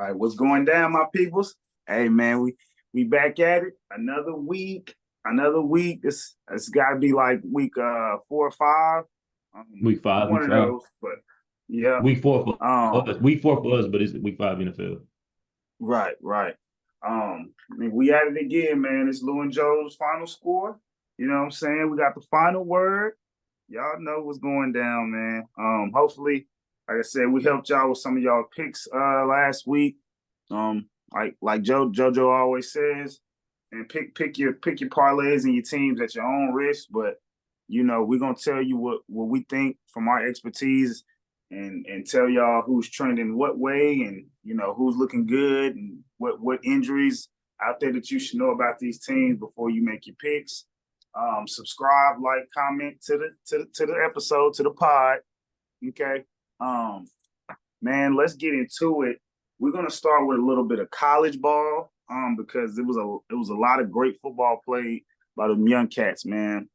All right, what's going down, my peoples? Hey man, we back at it. Another week. It's got to be like week 4 or 5. Week five, One week of five, those, but yeah. week four for Um, us. Week four for us, but it's week five NFL. right. I mean, we at it again, man. It's Lou and Joe's final score. You know what I'm saying? We got the final word. Y'all know what's going down, man. Hopefully, like I said, we helped y'all with some of y'all picks last week. Like JoJo always says, and pick your parlays and your teams at your own risk. But we're gonna tell you what we think from our expertise, and tell y'all who's trending what way, and who's looking good, and what injuries out there that you should know about these teams before you make your picks. Subscribe, like, comment to the episode, to the pod. Okay. Man, let's get into it. We're gonna start with a little bit of college ball, because it was a lot of great football played by them young cats, man.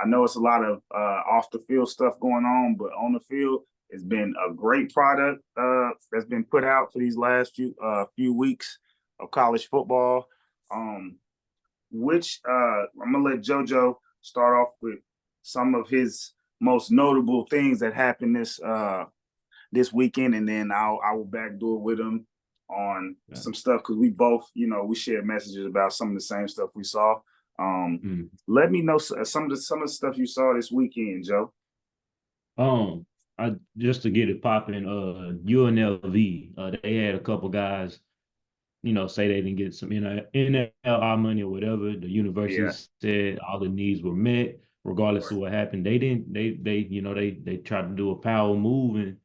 I know it's a lot of off the field stuff going on, but on the field, it's been a great product that's been put out for these last few weeks of college football. Which I'm gonna let JoJo start off with some of his most notable things that happened this weekend, and then I will backdoor with him on some stuff, because we both we shared messages about some of the same stuff we saw. Let me know some of the stuff you saw this weekend, Joe. I just to get it popping, UNLV, they had a couple guys, say they didn't get some NLR money or whatever. The university Yeah. said all the needs were met, regardless of what happened. They didn't. They tried to do a power move and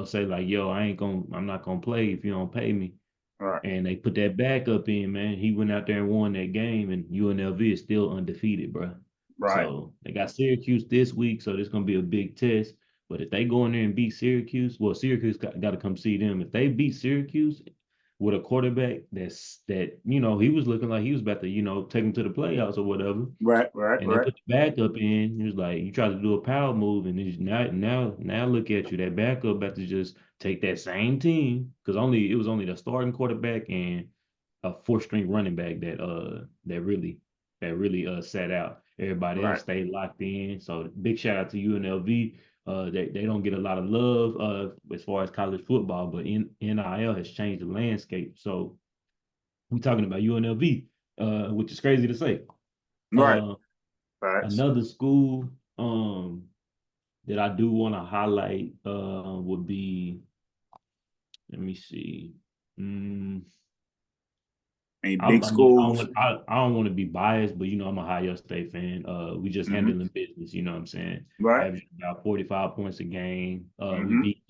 say like, yo, I'm not gonna play if you don't pay me. All right. And they put that backup in, man. He went out there and won that game, and UNLV is still undefeated, bro. Right. So they got Syracuse this week, so this gonna be a big test. But if they go in there and beat Syracuse, well, Syracuse got to come see them. If they beat Syracuse with a quarterback he was looking like he was about to take them to the playoffs or whatever, Right. and they put the backup in. He was like, you tried to do a power move, and now look at you. That backup about to just take that same team, because it was only the starting quarterback and a fourth string running back that really sat out. Everybody else Right. stayed locked in. So big shout out to UNLV. They don't get a lot of love as far as college football, but NIL has changed the landscape. So we talking about UNLV, which is crazy to say. Right. Uh, Facts. Another school that I do want to highlight would be, let me see. Mm, A I'm, big I mean, schools. I don't want to be biased, but I'm a Ohio State fan. We just Mm-hmm. handling business, you know what I'm saying? Right. Averaging about 45 points a game. We Mm-hmm. beat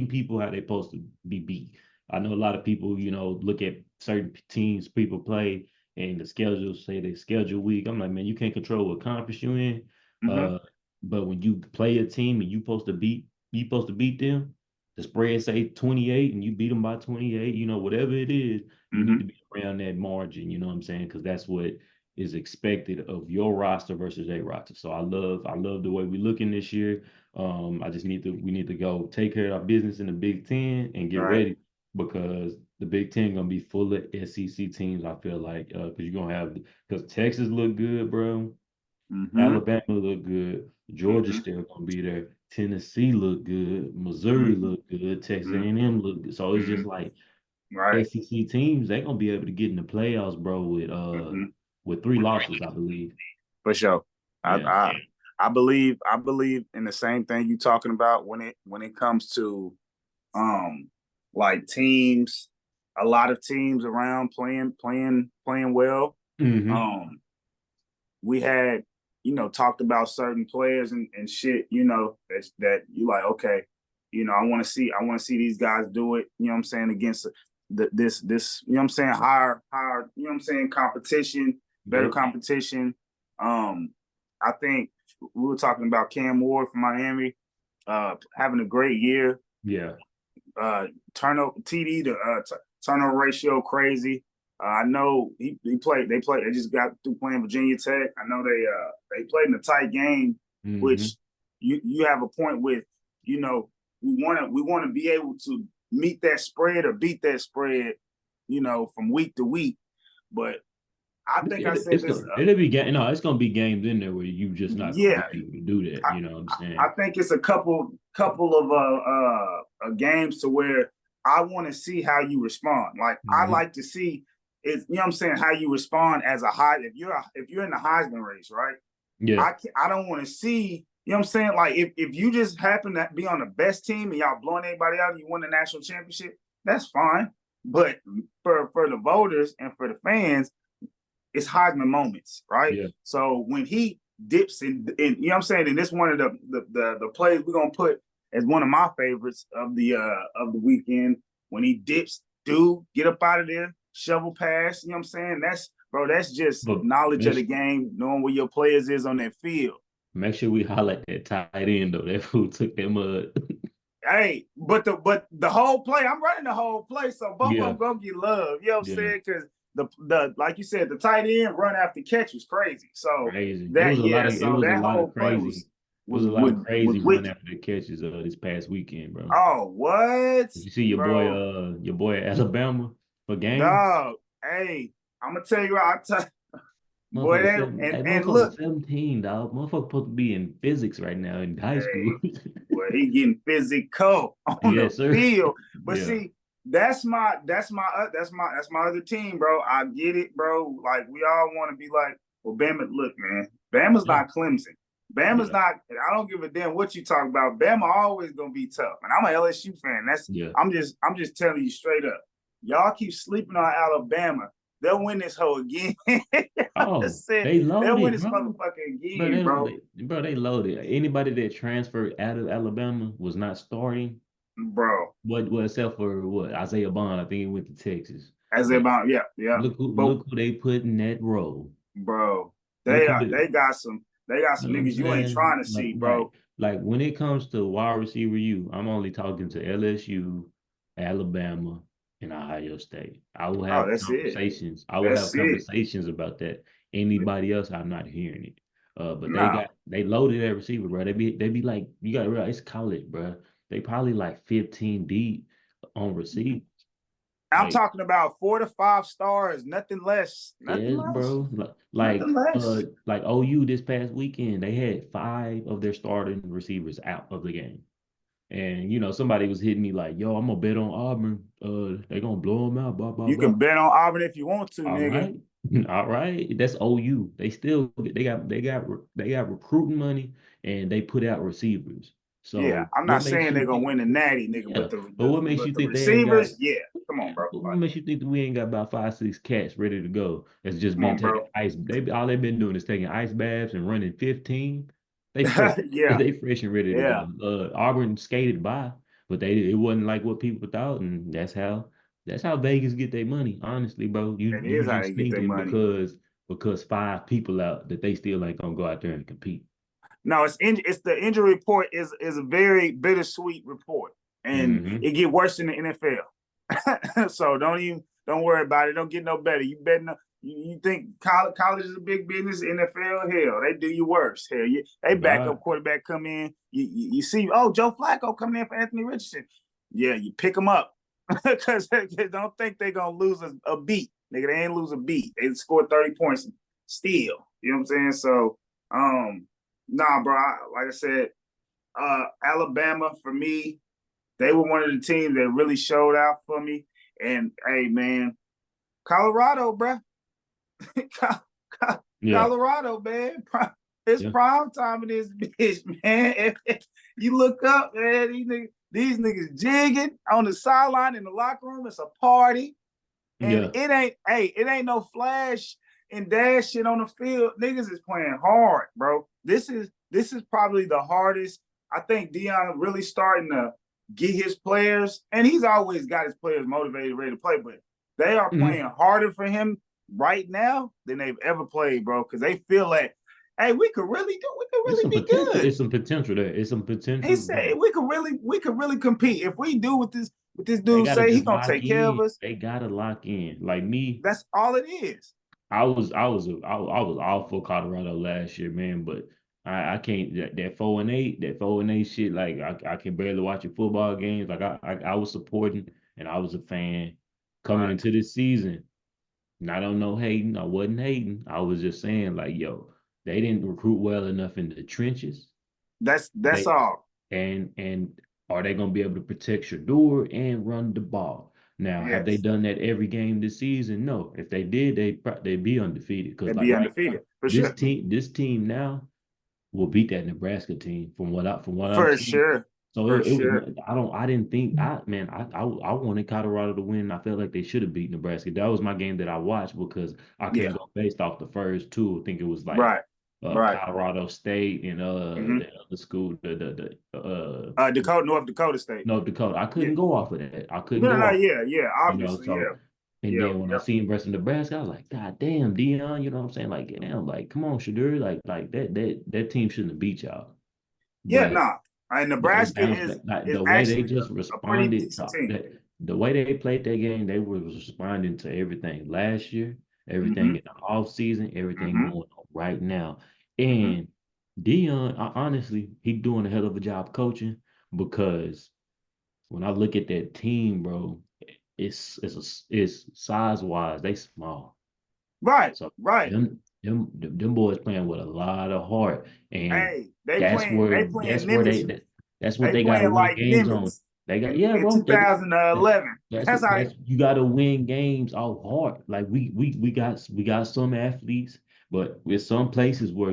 people how they're supposed to be beat. I know a lot of people, look at certain teams people play and the schedule, say they schedule weak. I'm like, man, you can't control what conference you're in. Mm-hmm. Uh, but when you play a team and you supposed to beat them, the spread say 28 and you beat them by 28, whatever it is, you need Mm-hmm. to be around that margin, you know what I'm saying? Because that's what is expected of your roster versus a roster. So I love the way we looking this year. I just we need to go take care of our business in the Big Ten and get Right. ready, because the Big Ten gonna be full of SEC teams. I feel like because you're gonna have, because Texas look good, bro. Mm-hmm. Alabama look good. Georgia Mm-hmm. still gonna be there. Tennessee look good. Missouri Mm-hmm. look good. Texas Mm-hmm. A&M look good. So it's Mm-hmm. just like Right. SEC teams, they gonna be able to get in the playoffs, bro, Mm-hmm. with 3 losses, I believe. For sure. I, Yeah. I I believe in the same thing you talking about when it comes to um like teams, a lot of teams around playing well. Hmm. Um we had, talked about certain players and shit, that you like, okay, I want to see these guys do it, you know what I'm saying, against this, you know what I'm saying, higher, you know what I'm saying, competition, better Yep. competition. I think we were talking about Cam Ward from Miami, having a great year. Yeah. Turnover TD to turnover ratio crazy. I know he played. They just got through playing Virginia Tech. I know they played in a tight game, Hmm. which you have a point with. We want to be able to meet that spread or beat that spread, from week to week. But I think I said this. It'll be no, it's gonna be games in there where you just not gonna Yeah, be able to do that. I, You know what I'm I saying? think it's a couple of games to where I want to see how you respond. Like I Mm-hmm. like to see is what I'm saying, how you respond as a high if you're in the Heisman race, right? Yeah, I don't want to see, what I'm saying? Like if you just happen to be on the best team and y'all blowing everybody out and you win the national championship, that's fine. But for the voters and for the fans, it's Heisman moments, right? yeah. So when he dips in what I'm saying, and this one of the plays we're gonna put as one of my favorites of the weekend, when he dips, dude, get up out of there, shovel pass, what I'm saying? That's just But knowledge of make the game, knowing where your players is on that field. make sure we highlight that tight end though. That fool took that mud. Hey, but the whole play, I'm running the whole play, so both of Yeah, them gonna get love. You know what I'm yeah. saying? Because the like you said, the tight end run after catch was crazy. So Crazy. It was that a lot yeah, of it so was a that lot of whole play crazy. was It was was a lot was, of was crazy run wicked. after the catches this past weekend, bro. Oh, what, Did you see bro? your boy Alabama for game? Dog, hey, I'm gonna tell you, I tell boy, Motherfucker, and motherfucker look, 17, dog. Motherfucker supposed to be in physics right now in high school. hey, boy, he getting physical on the Yes, sir. field. But Yeah. see, that's my other team, bro. I get it, bro. Like we all want to be like, well, Bama. Look, man, Bama's Yeah. not Clemson. Bama's Yeah. not. I don't give a damn what you talk about. Bama always gonna be tough, and I'm an LSU fan. Yeah. I'm just telling you straight up. Y'all keep sleeping on Alabama. They'll win this hoe again. I Oh, just said they they'll win loaded, this bro. motherfucker Bro, again, bro. they loaded. Anybody that transferred out of Alabama was not starting. Bro. What except for what Isaiah Bond, I think he went to Texas. As they But about, yeah, yeah. But look who they put in that role. bro, Look they who are they, they got some know what I'm niggas you ain't saying? trying to see, bro. Like when it comes to wide receiver, I'm only talking to LSU, Alabama, and Ohio State. I will Oh, have that's it. conversations. I will have That's it. conversations about that. Anybody else, I'm not hearing it. But Nah. they loaded that receiver, bro. They be like, you gotta realize it's college, bro. They probably like 15 deep on receive. I'm Like, talking about 4 to 5 stars, nothing less. Nothing yes, less. bro. Nothing less. Like OU this past weekend, they had 5 of their starting receivers out of the game. And somebody was hitting me like, "Yo, I'm gonna bet on Auburn. They gonna blow them out." Blah blah You blah. can bet on Auburn if you want to, All nigga. right, all right. That's OU. They got recruiting money and they put out receivers. Yeah, So I'm what not makes saying you they're gonna think? win the natty, nigga, Yeah, but the, but the what makes but you the think they ain't got? receivers, yeah. Come on, Yeah, bro. what Like, makes you think that we ain't got about 5, 6 cats ready to go? That's just come been on, taking bro. ice. All they've been doing is taking ice baths and running 15. They fresh. Yeah, They fresh and ready to yeah. go. Auburn skated by, but it wasn't like what people thought, and that's how Vegas get their money. Honestly, bro, That you is how they just get their thinking money. because 5 people out that they still ain't gonna go out there and compete. No, it's the injury report is a very bittersweet report, and Hmm. it get worse in the NFL. So don't worry about it. Don't get no better. You better not, you think college is a big business? NFL, hell, they do you worse. Hell, they backup God, quarterback come in. You see, Joe Flacco coming in for Anthony Richardson. Yeah, you pick them up because don't think they're gonna lose a beat. Nigga, they ain't lose a beat. They scored 30 points still. You know what I'm saying? So, nah, bro. Like I said, Alabama for me, they were one of the teams that really showed out for me. And hey, man, Colorado, bro, yeah, Colorado, man, it's yeah, prime time in this bitch, man. You look up, man, these niggas jigging on the sideline in the locker room. It's a party. And yeah. it ain't no flash and dash shit on the field. Niggas is playing hard, bro. This is probably the hardest. I think Dion really starting to get his players, and he's always got his players motivated, ready to play, but they are Mhm. playing harder for him right now than they've ever played, bro, because they feel like, hey, we could really be good. It's some potential there. It's some He potential said there. we could really compete if we do what this They dude gotta say. He just gonna lock take care of in. us. They gotta lock in. Like me, That's all it is. I was all for Colorado last year, man. But I can't that 4-8, that 4-8 shit. Like I can barely watch your football games. Like I was supporting and I was a fan coming Right. into this season. And I don't know hating. I wasn't hating. I was just saying like, yo, they didn't recruit well enough in the trenches. That's They all. and are they going to be able to protect Shador and run the ball? Now, have they Yes. done that every game this season? No. If they did, they'd be undefeated. Because They'd like be right now, undefeated for sure. this team now will beat that Nebraska team from what I'm For seeing. sure. So For it was sure. I didn't think I wanted Colorado to win. I felt like they should have beat Nebraska. That was my game that I watched because I couldn't Yeah. go based off the first two. I think it was like Right. Right. Colorado State and Mm-hmm. the other school the North Dakota State. North Dakota. I Yeah. couldn't go off of that. I couldn't No, go no, off, yeah, yeah, obviously, so yeah. and Yeah, then when I yeah. seen versus Nebraska, I was like, God damn, Dion, you know what I'm saying? Like, damn, like, come on, Shadur, like that team shouldn't have beat y'all. Yeah, But nah. And they Nebraska bounced back. Like, is the way they actually just a pretty responded decent to team. that, the way they played that game, they were responding to everything last year, everything Mm-hmm. in the off season, everything Mm-hmm. going on right now. Mm-hmm. And Dion, honestly, he doing a hell of a job coaching because when I look at that team, bro, it's size wise, they small. Right, So right. them boys playing with a lot of heart, and Hey, they playing Nimitz. that's what They they got to playing win like games on. Nimitz They got yeah, in bro. That, 2011. That's how that's you got to win games off heart. Like we got some athletes, but with some places where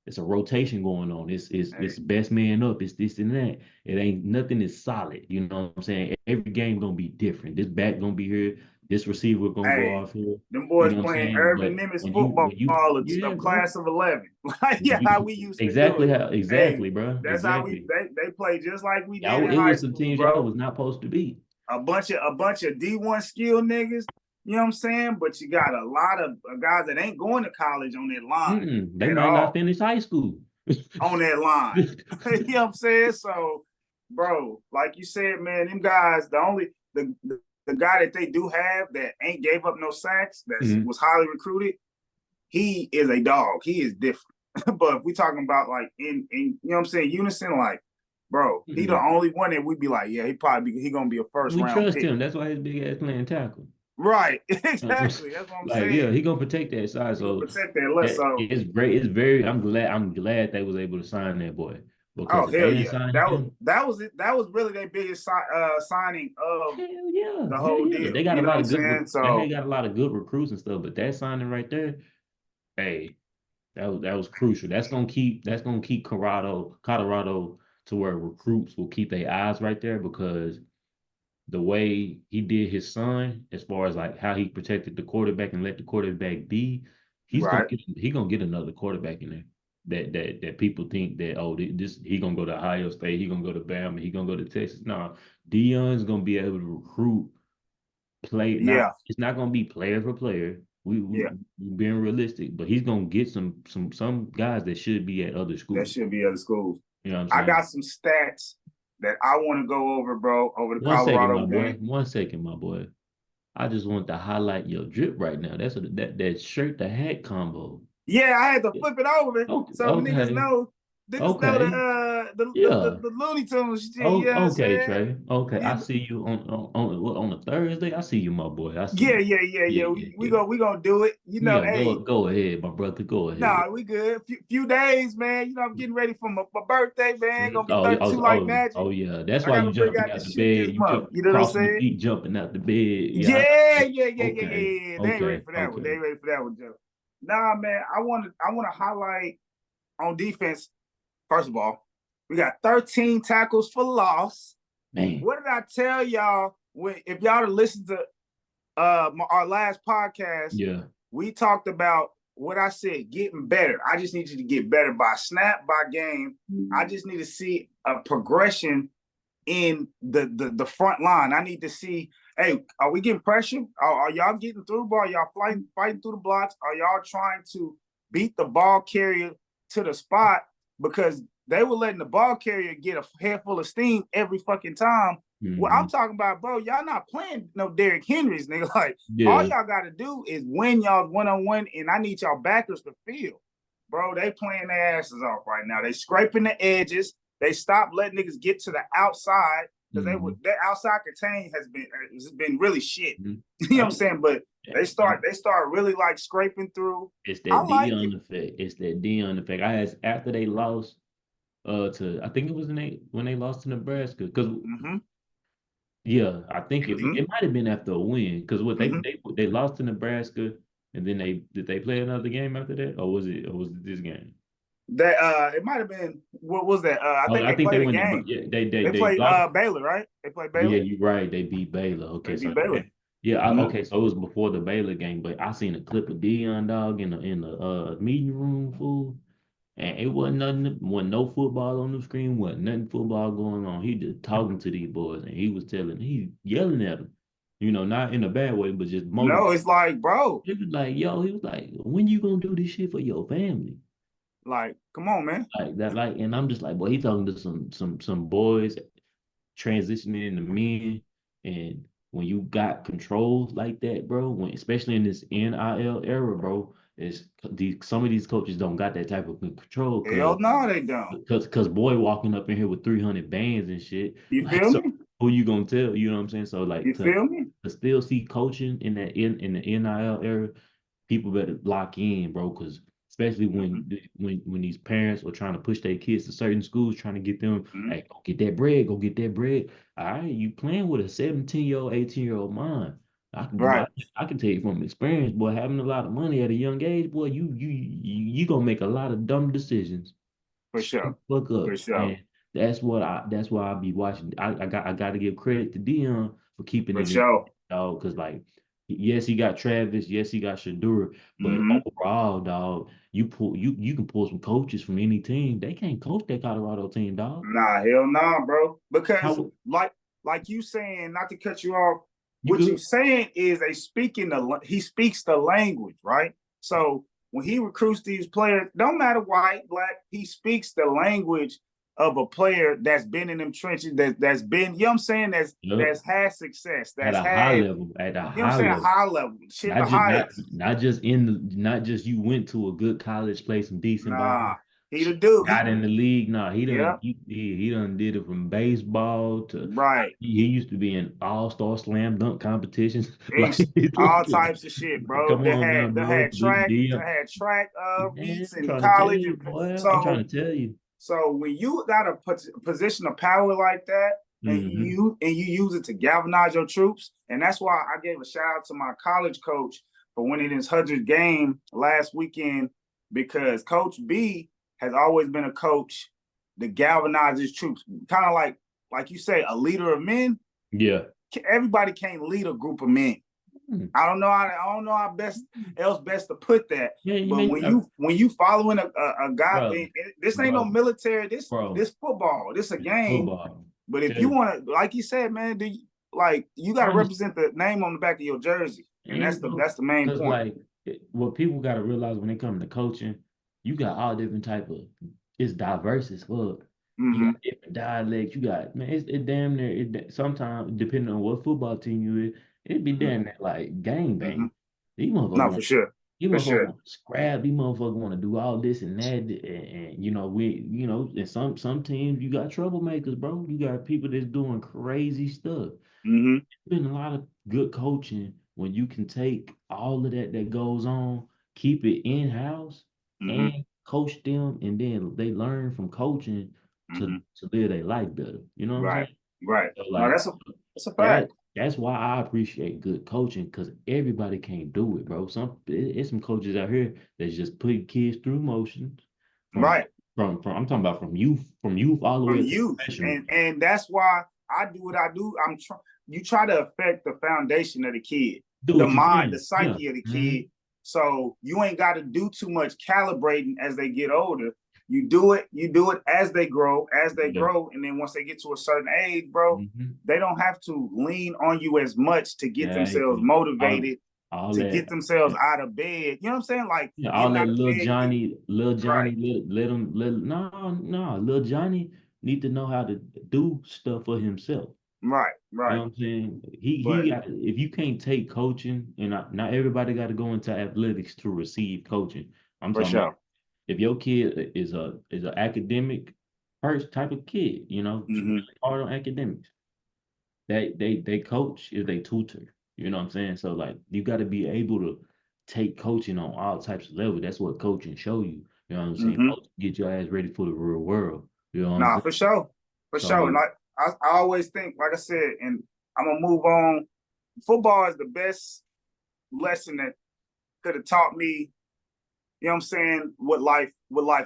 it's a rotation going on. It's hey, best man up. It's this and that. It ain't nothing is solid. You know what I'm saying? Every game gonna be different. This back gonna be here. This receiver gonna go hey, off here. them You boys know what I'm playing saying? Urban But Nimitz when football you yeah, of bro. class of 11. Like, yeah, how we used to do it. Hey, Exactly, bro. that's how Exactly. they play just like we did Y'all, in it high was some school, teams y'all bro. was not supposed to beat. A bunch of D1 skill niggas, you know what I'm saying? But you got a lot of guys that ain't going to college on that line They at might not all. finish high school. On that line. You know what I'm saying? So, bro, like you said, man, them guys, the guy that they do have that ain't gave up no sacks, that Mhm. was highly recruited, he is a dog. He is different. But if we talking about like in you know what I'm saying, unison, like, bro, he the Mhm. only one that we'd be like, yeah, he gonna be a first We round trust pick. him. That's why his big ass playing tackle. Right. Exactly. That's what I'm Like, yeah, saying. he gonna protect that side. He gonna So protect that list. that So, it's great. It's very. I'm glad they was able to sign that boy oh because if they hell didn't yeah. sign That was him, that was it. That was really their biggest signing of the hell whole yeah, deal. they got You a know what lot I'm of good. saying? They had So got a lot of good recruits and stuff. But that signing right there, hey, that was crucial. That's gonna keep Colorado to where recruits will keep their eyes right there because the way he did his son, as far as like how he protected the quarterback and let the quarterback be, right. he gonna get another quarterback in there. That people think that this he gonna go to Ohio State, he gonna go to Bama, he gonna go to Texas. No, Dion's gonna be able to recruit play. Not Yeah. it's not gonna be player for player. Yeah. We being realistic, but he's gonna get some guys that should be at other That schools. should be other schools. You know what I'm I saying? got some stats that I want to go over, bro, over the One second, Colorado my boy. game. 1 second, my boy. I just want to highlight your drip right now. That shirt to hat combo. Yeah, I had to flip it over Okay, so okay, niggas know okay. Yeah. the Looney Tunes shit. You Oh, know what I'm okay, saying? Trey. Okay, I You, see you on a Thursday. I see you, my boy. I see yeah, you. yeah, yeah, Yeah, yeah. yeah, We yeah. gonna do it. You know, Yeah, hey, go ahead, my brother. Go ahead. nah, we good. Few days, man. You know, I'm getting ready for my birthday, man. Gonna be Oh, 32 like magic. yeah. That's I why gotta you bring jumping out the out the shit this bed. month. You know what I'm Crossing your saying? feet, jumping out the bed. Yeah. Yeah, yeah, yeah, yeah, yeah, Okay, yeah. They ain't ready okay, for that one. They okay. ain't ready for that one, Joe. Nah, man. I want to highlight on defense. First of all, we got 13 tackles for loss. Man. What did I tell y'all when if y'all to listen to our last podcast? Yeah. We talked about what I said, getting better. I just need you to get better by snap, by game. I just need to see a progression in the front line. I need to see, hey, are we getting pressure? Are y'all getting through the ball? Are y'all fighting through the blocks? Are y'all trying to beat the ball carrier to the spot? Because they were letting the ball carrier get a head full of steam every fucking time. Well, Mm-hmm. I'm talking about, bro, y'all not playing no Derrick Henrys, nigga. Like, all Yeah. y'all got to do is win y'all one-on-one, and I need y'all backers to field. bro, they playing their asses off right now. They scraping the edges. They stopped letting niggas get to the outside because their outside contain has been really shit. Mhm. You know what I'm saying? But Yeah, they start really like scraping through. it's I that like Dion it. effect. It's that Dion effect. I had after they lost to I think it was when they lost to Nebraska because Mm-hmm. yeah, I think Mm-hmm. it might have been after a win because what Mm-hmm. they lost to Nebraska and then did they play another game after that or was it this game? That it might have been what was that? I Oh, think I they think they played a went to game. yeah They they played lost. Baylor, right? They played Oh yeah, Baylor. you're right. They beat Baylor. They Okay, so beat Baylor. yeah, Mm-hmm. okay, so it was before the Baylor game, but I seen a clip of Dion dog in the meeting room, fool. And it wasn't no football on the screen, wasn't nothing football going on. He just talking to these boys and he yelling at them. You know, not in a bad way, but just No, motivating. it's like, bro, He was like, yo, he was like, when you gonna do this shit for your family? like, come on, man. Like that, like, and I'm just like, boy, he talking to some boys transitioning into men. And when you got controls like that, bro, when especially in this NIL era, bro, is these some of these coaches don't got that type of control Hell no, they don't. because boy walking up in here with 300 bands and shit, You like feel so me? who you gonna tell? You know what I'm saying? So like You feel me? to still see coaching in the NIL era, people better lock in, bro, because especially Mm-hmm. when these parents are trying to push their kids to certain schools, trying to get them, Mm-hmm. hey, go get that bread, go get that bread. All right, you playing with a 17-year-old, 18-year-old mind. Right. I can tell you from experience, boy, having a lot of money at a young age, boy, you gonna make a lot of dumb decisions. For Straight sure. the fuck For up. sure. And that's why I be watching. I got to give credit to Dion for keeping For it in, sure. dog. Cause like, yes, he got Travis, yes, he got Shadur, but Mm-hmm. overall, dog, you can pull some coaches from any team. They can't coach that Colorado team, dog. Nah, hell nah, bro. Because How like you saying, not to cut you off, you what you good? saying is he speaks the language, right? So when he recruits these players, don't matter white, black, he speaks the language of a player that's been in them trenches, that's been, you know what I'm saying, Yep. that's had success, At that's a high had, level, at a you know what I'm high saying, level. high level, shit the Not just highest. not just you went to a good college, played some decent ball, Nah, he the dude. got in the league. Nah, Yeah, he done did it from baseball to right. he used to be in all-star slam dunk competitions. And all types of shit, Like, bro. come on now, They bro. had track, they Deal. had track Man, meets I'm in trying to tell college, you, and boy. I'm trying so to tell you. so when you got a position of power like that, and Hmm. you use it to galvanize your troops, and that's why I gave a shout out to my college coach for winning his 100th game last weekend, because Coach B has always been a coach that galvanizes troops, kind of like you say, a leader of men. Yeah. Everybody can't lead a group of men. Hmm. I don't know how best to put that. Yeah, you But mean, when you following a guy, bro, and this ain't no bro, military. bro. This football. This a It's game. football. But if Tell you you, want to, like you said, man, you got to honestly, represent the name on the back of your jersey, and ain't no, that's the main cause point. like what people got to realize when it comes to coaching, you got all different type of. It's diverse as fuck. You Mm-hmm. got different dialects. You got man, it damn near. Sometimes depending on what football team you is, it be Mm-hmm. damn near like gang Mm-hmm. bang. These motherfuckers No, want. for sure, These for motherfuckers sure. want to scrap. These motherfuckers want to do all this and that. And you know and some teams you got troublemakers, bro. You got people that's doing crazy stuff. Mm-hmm. Been a lot of good coaching when you can take all of that goes on, keep it in house, Mm-hmm. and coach them, and then they learn from coaching Mm-hmm. to live their life better. You know what I'm Right, saying? right. So No, like that's a that fact. that's why I appreciate good coaching because everybody can't do it, bro. It's some coaches out here that's just putting kids through motions from Right. from I'm talking about from youth all the From way up to youth, professional. and that's why I do what I do. You try to affect the foundation of the kid, Do the what you mind, the can. Yeah. psyche of the Mhm. kid. So you ain't got to do too much calibrating as they get older. You do it as they Yeah. grow, and then once they get to a certain age, bro, Mhm. they don't have to lean on you as much to get Yeah, themselves all motivated, all to that, get themselves yeah, out of bed. You know what I'm saying? Like yeah, all getting that out of bed, little right, Johnny, let him no, little Johnny need to know how to do stuff for himself. right, You know right. what I'm saying? But He got if you can't take coaching, and not everybody got to go into athletics to receive coaching. I'm for talking about sure, if your kid is an academic first type of kid, Hmm. really hard on academics, they coach is they tutor. You know what I'm saying? So like you got to be able to take coaching on all types of levels. That's what coaching show you. You know what I'm saying? Hmm. Coach get your ass ready for the real world. You know what I'm Nah, saying? for sure. For sure. And So I always think, like I said, and I'm gonna move on. Football is the best lesson that could have taught me, you know what I'm saying, what life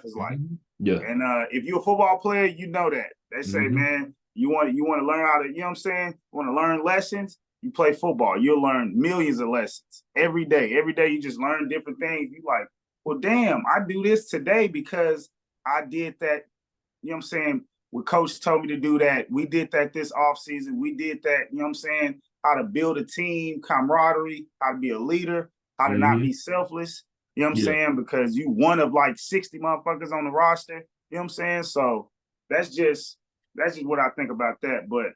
is like. yeah. And if you're a football player, you know that. They say, Hmm. man, you want to learn how to, you know what I'm saying? You want to learn lessons, you play football. You'll learn millions of lessons every day. Every day you just learn different things. You like, well, damn, I do this today because I did that, you know what I'm saying? When coach told me to do that, we did that this offseason. We did that, you know what I'm saying? How to build a team, camaraderie, how to be a leader, how to not Hmm. be selfless. You know what I'm Yeah. saying? Because you one of like 60 motherfuckers on the roster. You know what I'm saying? So that's just what I think about that. But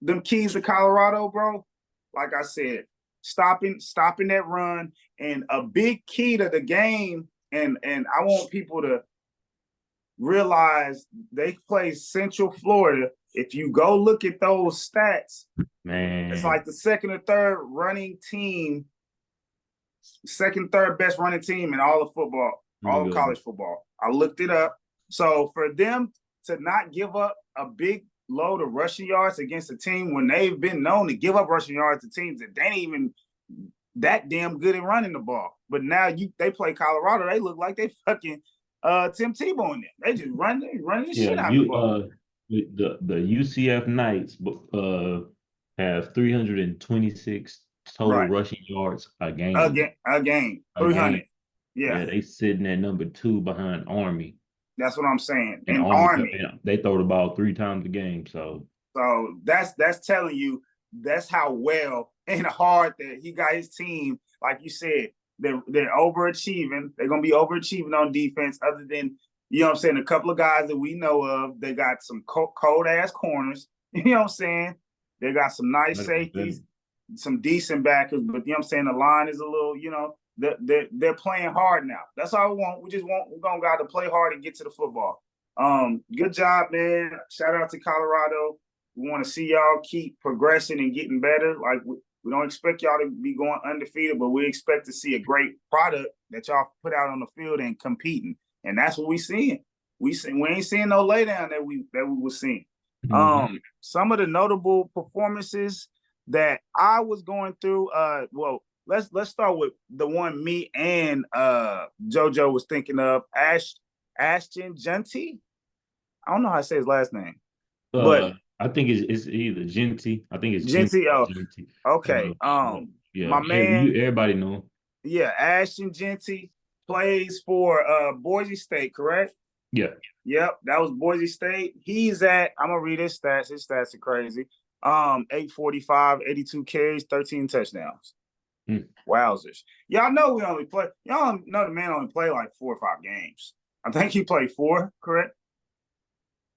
them keys to Colorado, bro, like I said, stopping that run and a big key to the game. And I want people to realize they play Central Florida. If you go look at those stats, it's Man. like the second or third running team, second, third best running team in all of football, Let me all of go. college football. I looked it up. So for them to not give up a big load of rushing yards against a team when they've been known to give up rushing yards to teams that they ain't even that damn good at running the ball. But now they play Colorado, they look like they fucking Tim Tebow in them. They just running the Yeah, shit out of the ball. the UCF Knights have 326 total Right. rushing yards a game. A game. A 300. game. Yeah. Yeah, they sitting at number 2 behind Army. That's what I'm saying. And And Army, Army. they throw the ball 3 times a game. So So that's telling you that's how well and hard that he got his team. Like you said, they're overachieving. They're gonna be overachieving on defense. Other than you know what I'm saying, a couple of guys that we know of. They got some cold ass corners. You know what I'm saying? They got some nice 100%. safeties, some decent backers. But you know what I'm saying, the line is a little. They're playing hard now. That's all we want. We're gonna got to play hard and get to the football. Good job, man. Shout out to Colorado. We want to see y'all keep progressing and getting better. Like we don't expect y'all to be going undefeated, but we expect to see a great product that y'all put out on the field and competing. And that's what we seeing. We ain't seeing no laydown that we were seeing. Mhm. Some of the notable performances that I was going through. Well, let's start with the one me and JoJo was thinking of. Ashton Jeanty. I don't know how to say his last name, but I think it's either Genty. I think it's Genty Jeanty. or Oh, Genty. okay. Yeah, My man, everybody know him. yeah, Ashton Jeanty plays for Boise State, correct? Yeah. Yep, that was Boise State. I'm gonna read his stats. His stats are crazy. 845, 82 carries, 13 touchdowns. Mm. Wowzers. Y'all know y'all know the man only played like 4 or 5 games. I think he played 4, correct?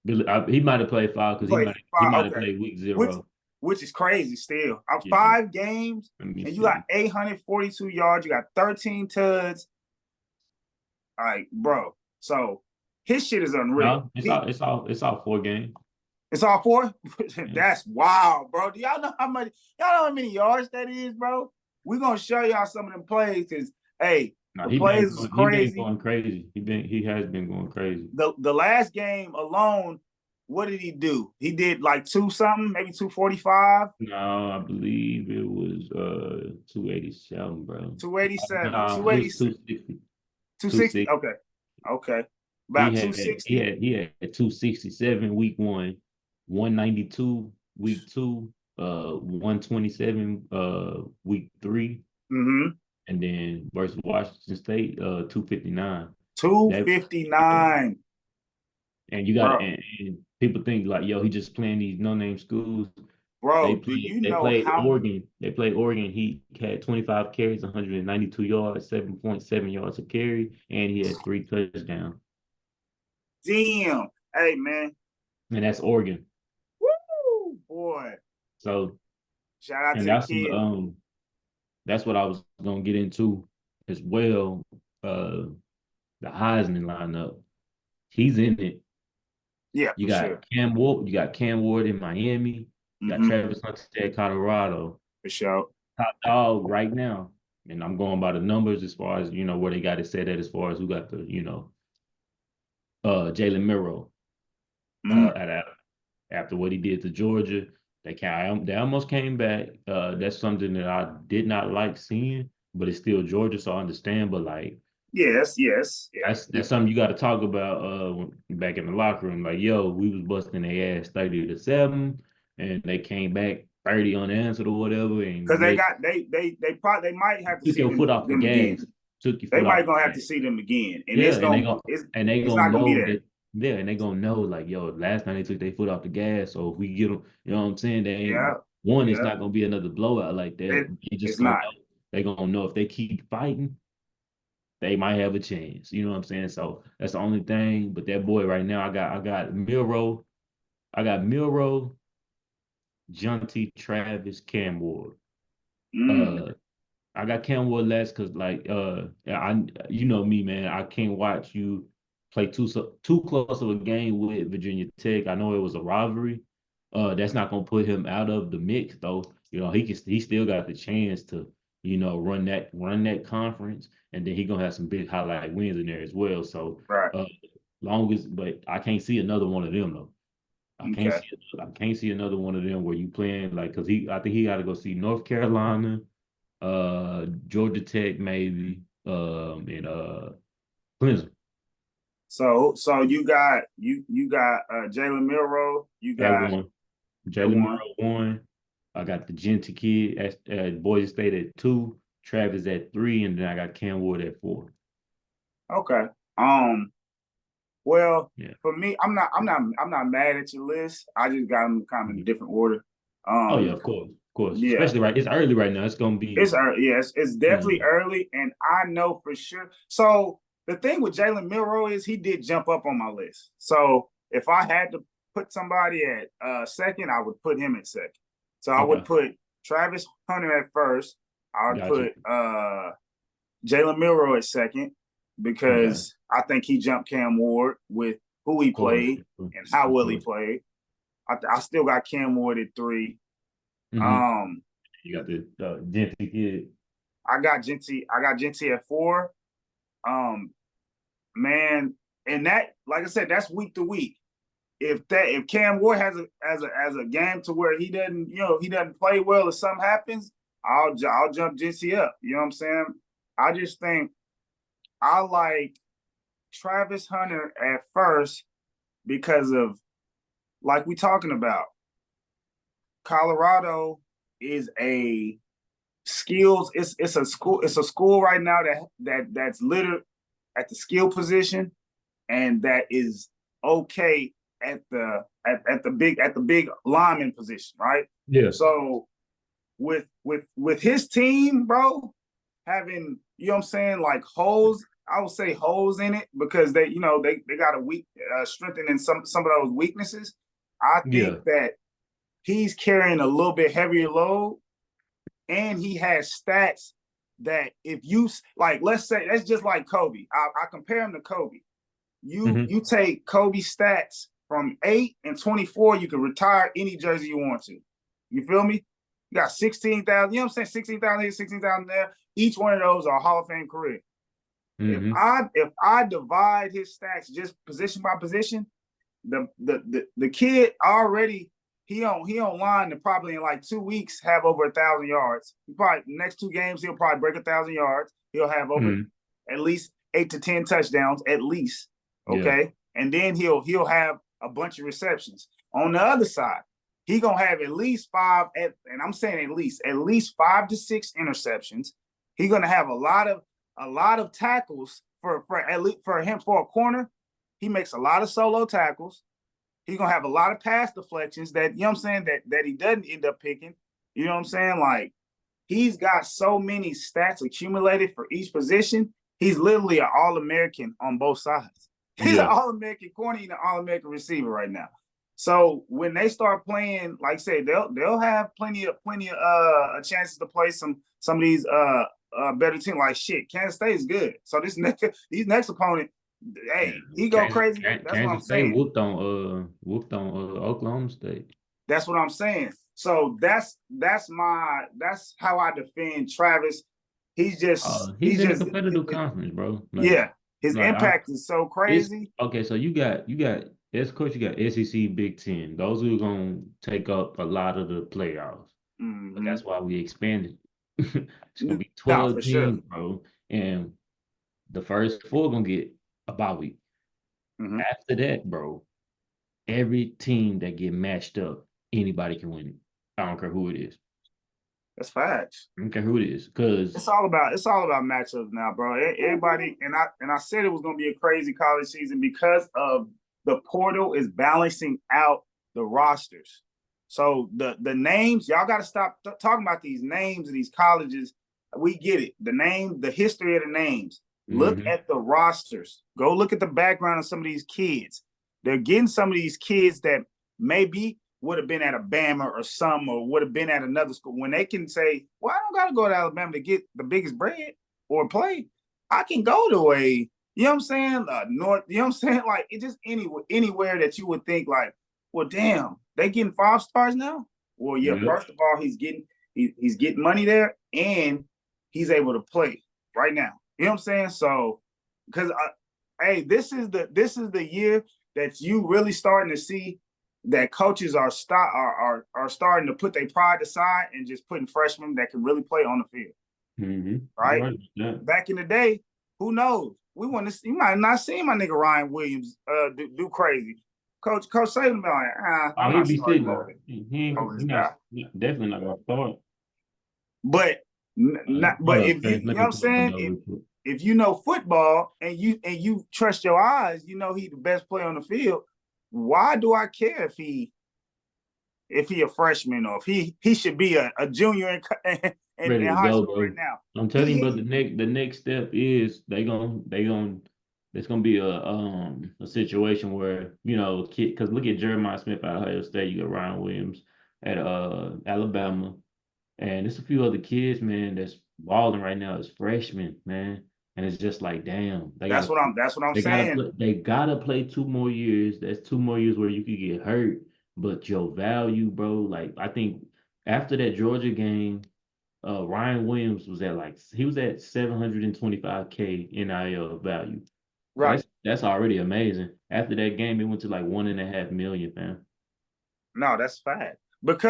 He might have played 5 He because played he 5, might have okay. played week Which 0. which is crazy still. Yeah. 5 games Let me and you got see. 842 yards, you got 13 tuds. All right, bro. So his shit is unreal. No, it's all 4 games. It's all 4? Yeah. That's wild, bro. Do y'all know how many yards that is, bro? We're gonna show y'all some of them plays because hey, No, the plays was he been crazy. going crazy. He has been going crazy. The last game alone, what did he do? He did like 2 something, maybe 245, No, I believe it was 287, bro. 287, No, it was 286, 260. 260. 260. Okay. Okay. About 260. He had 267 week 1, 192 week 2, 127 week 3, Mm-hmm. and then versus Washington State 259. That 259. and you got Bro. and people think like, yo, he just playing these no-name schools. Bro, do you They know played how Oregon. They played Oregon. He had 25 carries, 192 yards, 7.7 yards a carry, and he had 3 touchdowns. damn. Hey man. And that's Oregon. Woo boy. So, Shout out and to the kid. that's what I was gonna get into as well. the Heisman lineup. He's in it. Yeah, You for sure. got Cam Ward. You got Cam Ward in Miami. You got Mm-hmm. Travis Hunter at Colorado. For sure. Top dog right now. And I'm going by the numbers as far as where they got it set at as far as who got the Jalen Miro Mm. after what he did to Georgia. They almost came back. That's something that I did not like seeing, but it's still Georgia, so I understand. But like Yes, yes, yeah. that's something you got to talk about back in the locker room. Like, yo, we was busting their ass 30-7, and they came back 30 unanswered or whatever, and Because they made got they might have to took see your foot off the them gas. again. Took your They foot off might gonna the have to gas. see them again, and Yeah, and they it's gonna not gonna be know there. that. Yeah, and they gonna know like, yo, last time they took their foot off the gas. So if we get them, you know what I'm saying? They ain't Yeah, one. It's yeah. not gonna be another blowout like that. They just It's gonna not. know. They gonna know if they keep fighting, they might have a chance. You know what I'm saying? So that's the only thing. But that boy right now, I got Milrow, Jeanty, Travis, Cam Ward. Mm. Uh, I got Cam Ward last because like I me, man, I can't watch you play too close of a game with Virginia Tech. I know it was a rivalry. That's not gonna put him out of the mix though. He still got the chance to run that conference, and then he gonna have some big highlight wins in there as well. So Right. but I can't see another one of them though. Okay. I can't see another one of them where you playing like because I think he got to go see North Carolina, Georgia Tech maybe, and Clemson. So you got Jalen Milrow, you At got one, at Jalen one. Murrow one. I got the Jeanty kid at Boise State at 2, Travis at 3, and then I got Cam Ward at 4. Okay. Um. Well, Yeah. for me, I'm not mad at your list. I just got them kind of in a Mhm. different order. Oh yeah, Um. of course. Yeah. Especially right, it's early right now. It's gonna be, It's early. Yes, it's definitely yeah, early, and I know for sure. So the thing with Jalen Milrow is he did jump up on my list. So if I had to put somebody at second, I would put him at second. So I would okay, put Travis Hunter at first. I would got you. put Jalen Milrow at second Okay, because I think he jumped Cam Ward with who he of course, played and how of well he course. played. I still got Cam Ward at 3. Mm-hmm. Um, You got the Jeanty kid. I got Jeanty at 4. Um, man, and that, like I said, that's week to week. If Cam Ward has a game to where he doesn't play well or something happens, I'll jump Jeanty up. You know what I'm saying? I just think I like Travis Hunter at first because of like we talking about. Colorado is a skills. It's a school. It's a school right now that's littered at the skill position, and that is okay at the big lineman position, right? Yeah. So with his team, bro, having what I'm saying, like holes. I would say holes in it because they got a weak strengthening some of those weaknesses. I think Yeah. that he's carrying a little bit heavier load, and he has stats that if you like, let's say that's just like Kobe. I compare him to Kobe. You Mm-hmm. you take Kobe's stats from 8 and 24, you can retire any jersey you want to. You feel me? You got 16,000. You know what I'm saying? 16,000 here, 16,000 there. Each one of those are a Hall of Fame career. If Mm-hmm. I divide his stats just position by position, the kid already he on line to probably in like 2 weeks have over 1,000 yards. He probably next 2 games he'll probably break 1,000 yards. He'll have over Mm-hmm. at least 8 to 10 touchdowns at least. Yeah. Okay, and then he'll have a bunch of receptions. On the other side, he gonna have at least and I'm saying at least 5 to 6 interceptions. He gonna have a lot of tackles at least for him for a corner. He makes a lot of solo tackles. He's gonna have a lot of pass deflections that what I'm saying that he doesn't end up picking. You know what I'm saying? Like he's got so many stats accumulated for each position. He's literally an All-American on both sides. He's an Yeah. All-American corner and an All-American receiver right now. So when they start playing, like I say, they'll have plenty of chances to play some of these better team. Like shit, Kansas State is good. So these next opponent, Yeah, hey, he go crazy. That's what I'm Kansas State saying. whooped on Oklahoma State. That's what I'm saying. So that's how I defend Travis. He's he's in a just competitive conference, bro. yeah. His Like I, impact is so it's crazy. okay. So you got as coach, you got SEC, Big Ten. Those are gonna take up a lot of the playoffs. But Mm-hmm. that's why we expanded. It's gonna be No, 12 for sure. teams, bro, and the first four gonna get a bye week. Mm-hmm. After that, bro, every team that get matched up, anybody can win it. I don't care who it is. That's facts. I don't care who it is, because It's all about matchups now, bro. Everybody and I said it was gonna be a crazy college season because of the portal is balancing out the rosters. So the names, y'all got to stop talking about these names of these colleges. We get it. The name, the history of the names. Look mm-hmm. at the rosters. Go look at the background of some of these kids. They're getting some of these kids that maybe would have been at a BAMA or some, or would have been at another school. When they can say, well, I don't got to go to Alabama to get the biggest bread or play. I can go to you know what I'm saying? North, you know what I'm saying? Like, it just anywhere that you would think like, well, damn, they getting 5 stars now? Well, yeah, Yep. first of all, he's getting money there and he's able to play right now. You know what I'm saying? So, because hey, this is the year that you really starting to see that coaches are starting to put their pride aside and just putting freshmen that can really play on the field. Mm-hmm. Right? Right. Yeah. Back in the day, who knows? We want to see, you might not see my nigga Ryan Williams do crazy. Coach Saban be like, I'm He'll not be starting sitting. over He this not guy. definitely not gonna start. But Hold up, if you Chris. you Let know what me I'm pull up a saying, note real quick. if you know football and you trust your eyes, you know he's the best player on the field. Why do I care if he a freshman or if he should be a junior in Ready to high go, school right bro. now? I'm telling you, He but is. the next step is they gonna it's gonna be a situation where kid, because look at Jeremiah Smith out of Ohio State, you got Ryan Williams at Alabama, and there's a few other kids, man, that's balling right now as freshmen, man, and it's just like, damn, That's what I'm saying. they gotta play 2 more years. That's 2 more years where you could get hurt, but your value, bro, like I think after that Georgia game. Ryan Williams was at he was at 725K NIL value. So Right. that's already amazing. After that game, it went to like 1.5 million, fam. No, that's fact. But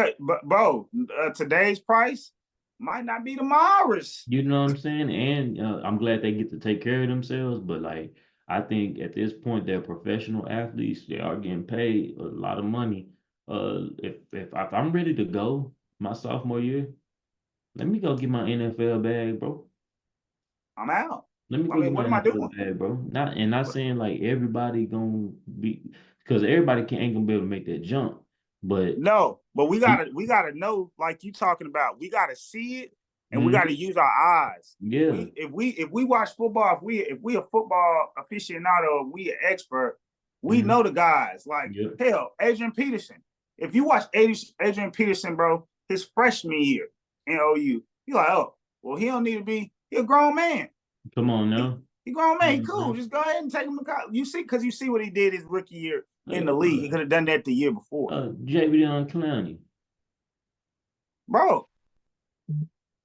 bro, today's price might not be tomorrow's. You know what I'm saying? And I'm glad they get to take care of themselves. But like, I think at this point, they're professional athletes. They are getting paid a lot of money. If I'm ready to go my sophomore year, let me go get my NFL bag, bro. I'm out. Let me I go get mean, my what am I NFL doing? bag, bro. Not saying like everybody gonna be, because everybody ain't gonna be able to make that jump. But No, but we we, gotta know, like you talking about. We gotta see it, and we gotta mhm, use our eyes. yeah, If we watch football, if we a football aficionado, we an expert. We mhm, know the guys. Like yeah. hell, Adrian Peterson. If you watch Adrian Peterson, bro, his freshman year in OU, you're like, oh, well, he don't need to be. He a grown man. Come on He, now. he grown man. He cool. Mhm. Just go ahead and take him to college. You see, because you see what he did his rookie year in the league. Uh, He could have done that the year before, Javion Clowney, bro.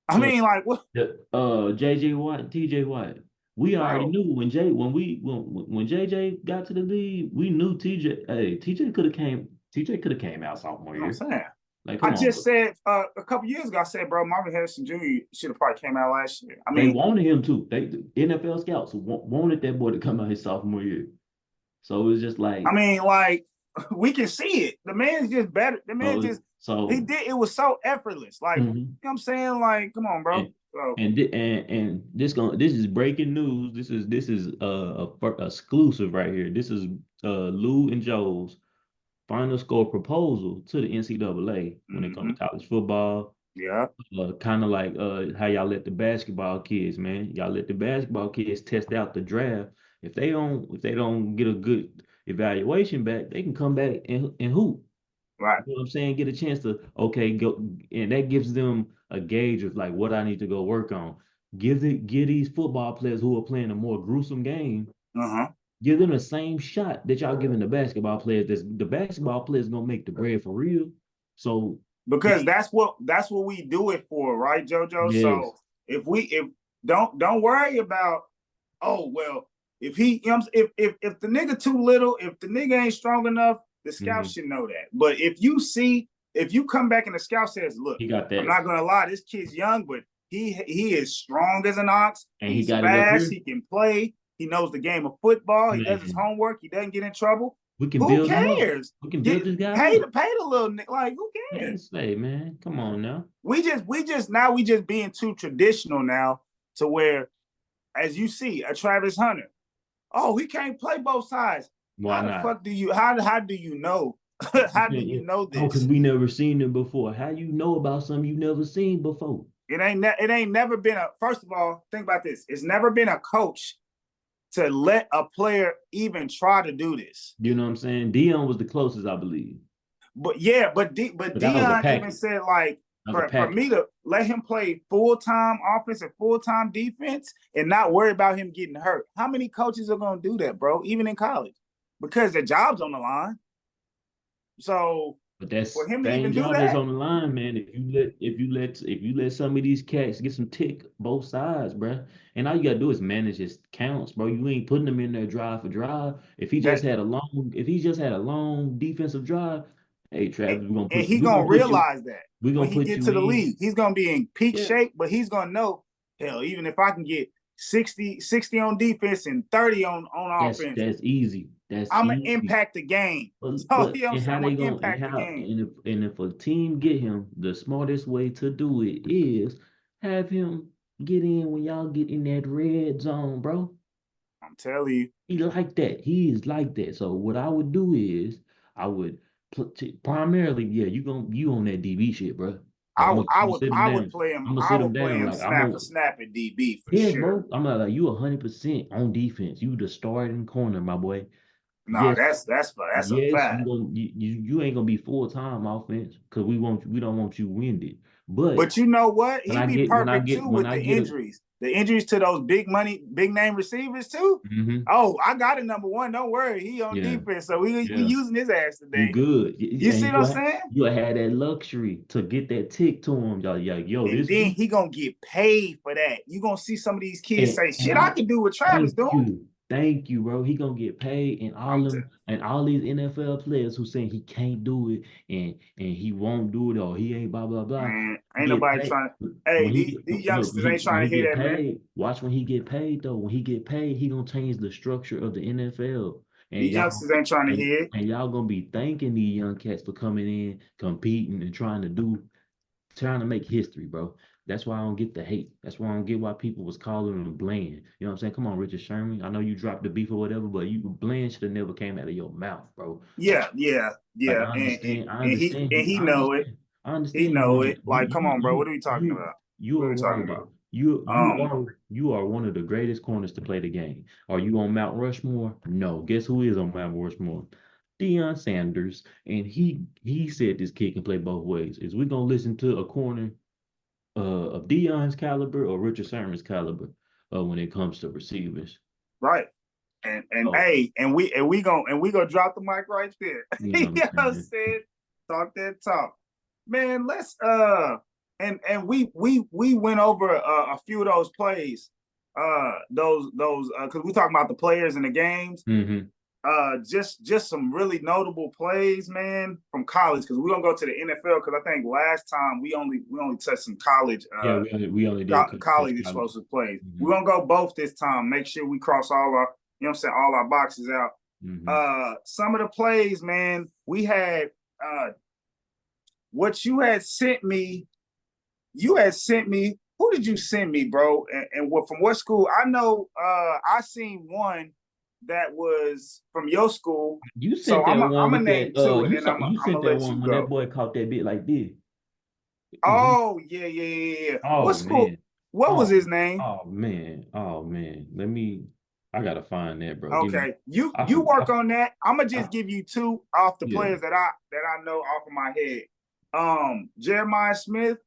I uh, mean, like what? JJ Watt, TJ Watt. We already Bro, knew when JJ got to the league, we knew TJ. Hey, TJ could have came out sophomore you know what year. I'm saying? Like, I come on, just bro. said a couple years ago, I said, bro, Marvin Harrison Jr. should have probably came out last year. I They mean, wanted him to. The NFL scouts wanted that boy to come out his sophomore year. So it was just like, like we can see it. The man's just better. The man so just he so did. It was so effortless. Like you mhm. know what I'm saying? Like, come on, bro. and So and this is breaking news. This is exclusive right here. This is Lou and Joe's final score proposal to the NCAA when it comes mm-hmm. to college football. Yeah, Kind of like how y'all let the basketball kids, man. Y'all let the basketball kids test out the draft. If they don't get a good evaluation back, they can come back and hoop. right. You know what I'm saying? Get a chance to, okay, go, and that gives them a gauge of like what I need to go work on. Give these football players who are playing a more gruesome game, Uh-huh. give them the same shot that y'all giving the basketball players. The basketball players gonna make the bread for real. So Because that's what we do it for, right, JoJo? yes, So if don't worry about, oh well, if he, you know, if the nigga too little, if the nigga ain't strong enough, the scout should know that. But if you come back and the scout says, look, he got I'm that, not gonna lie, this kid's young, but he is strong as an ox. and he He's got it up fast. here. He can play. He knows the game of football. He does his Man, homework. He doesn't get in trouble. we can Who build him up. cares? We can build Get this guy pay up. the pay the little nigga. Like, who Man, cares? say, man, come on now. We just being too traditional now to where, as you see, a Travis Hunter. Oh, he can't play both sides. Why How the not? fuck do you how do you know? How do you know Oh, because this? we never seen it before. How you know about something you never seen before? It ain't never been a, first of all, think about this. It's never been a coach to let a player even try to do this. You know what I'm saying? Dion was the closest, I believe. But yeah, but That was a Dion even package. said, like, That was a for me package. to let him play full-time offense and full-time defense and not worry about him getting hurt. How many coaches are gonna do that, bro? Even in college, because their job's on the line. So But that's for him to same even do job that's that, on the line, man. If you let some of these cats get some tick both sides, bro. And all you gotta do is manage his counts, bro. You ain't putting them in there drive for drive. If he just had a long defensive drive, hey and, Travis, and he gonna realize that we're when gonna he put get you to the in. league, he's gonna be in peak Yeah. shape, but he's gonna know, hell, even if I can get 60 on defense and 30 on offense, That's easy. That's I'm gonna easy. impact the game. So But you know what I'm and saying? how I'm they gonna going and impact the how game. and if a team get him, the smartest way to do it is have him get in when y'all get in that red zone, bro. I'm telling you. He like that. He is like that. So what I would do is I would primarily, yeah, you on that DB shit, bro. Like I'm gonna sit him I would down. play him. I'm gonna I sit him would play down. him Like I'm snap gonna for snap at DB for yes, sure. bro. I'm like you 100% on defense. You the starting corner, my boy. No, Yes, that's a yes, fact. you ain't gonna be full time offense because we don't want you winded. But But you know what? when He'd I be get when I perfect too get when with I the get a injuries. The injuries to those big money, big name receivers too. mm-hmm, Oh, I got it, number one. Don't worry, he on yeah, defense, so we yeah, using his ass you today. good. You And see what I'm saying? you'll have that luxury to get that tick to him. Y'all, yo, And this then week he gonna get paid for that. You gonna see some of these kids say, and "Shit, I can do what Travis doing." thank you, bro. He gonna get paid, and I'm t- all these NFL players who saying he can't do it and he won't do it or he ain't blah blah blah. Man, He ain't get nobody paid trying. Hey, when he these look youngsters ain't when trying he to hear get that, man. paid. Watch when he get paid though. When he get paid, he gonna change the structure of the NFL, and These youngsters ain't trying to hear it. y'all gonna be thanking these young cats for coming in, competing, and trying to make history, bro. That's why I don't get the hate. That's why I don't get why people was calling him bland. You know what I'm saying? Come on, Richard Sherman. I know you dropped the beef or whatever, but you bland should have never came out of your mouth, bro. Yeah, yeah, Like yeah. He I know it. understand. I He understand you know want it. Like, come on, bro. What are we talking you about? you What are are we one talking of the about? Um, you are one of the greatest corners to play the game. Are you on Mount Rushmore? No. Guess who is on Mount Rushmore? Deion Sanders. And he said this kid can play both ways. Is we gonna listen to a corner of Deion's caliber or Richard Sherman's caliber when it comes to receivers? right. And Oh, hey, and we gonna drop the mic right there. you You know what know I'm what I'm saying? saying? Talk that talk. Man, let's and we went over a few of those plays. Those because we talking about the players in the games. Mm-hmm. Just some really notable plays, man, from college, because we're gonna go to the NFL, because I think last time we only touched some college Yeah, we only did touch college college. explosive plays. Mm-hmm. We're gonna go both this time. Make sure we cross all our, you know what I'm saying, all our boxes out. Mm-hmm. Some of the plays, man, we had what you had sent me. You had sent me. Who did you send me, bro? And what, from what school? I know I seen one that was from your school. You So sent that I'm one gonna with name that two, and then you I'm sent gonna that let you one when that go. boy caught that bit like this. Oh yeah. What Oh school? man. What was Oh his name? oh man. Oh man. I gotta find that, bro. Give me Okay, you I you forgot work on that. I'm gonna I, just give you two off the yeah. players that I know off of my head. Jeremiah Smith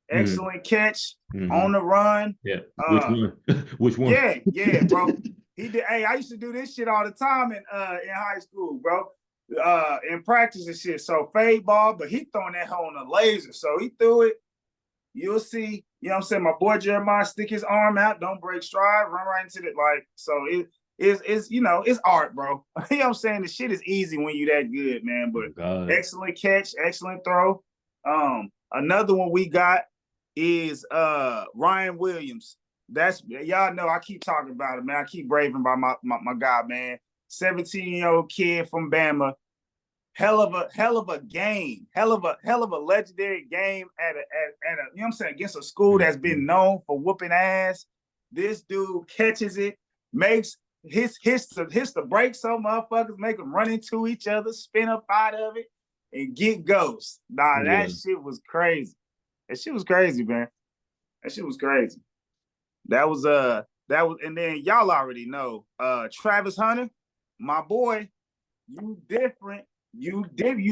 excellent catch on Mm-hmm. the run. Yeah. Which one? Which one? Yeah, bro. He did. Hey, I used to do this shit all the time in high school, bro. In practice and shit. So fade ball, but he throwing that hoe on a laser. So he threw it. You'll see, you know what I'm saying? My boy Jeremiah stick his arm out, don't break stride, run right into it. Like, so it's you know, it's art, bro. You know what I'm saying? The shit is easy when you that good, man. Oh, But God. excellent catch, excellent throw. Another one we got is Ryan Williams. That's y'all know I keep talking about it, man. I keep raving about my guy, man. 17-year-old kid from Bama. Hell of a game, hell of a legendary game at a you know what I'm saying, against a school that's been known for whooping ass. This dude catches it, makes hits the brakes on motherfuckers, make them run into each other, spin up out of it, and get ghosts. Nah, that shit was crazy. That shit was crazy, man. That shit was crazy. That was and then y'all already know Travis Hunter, my boy, you different. You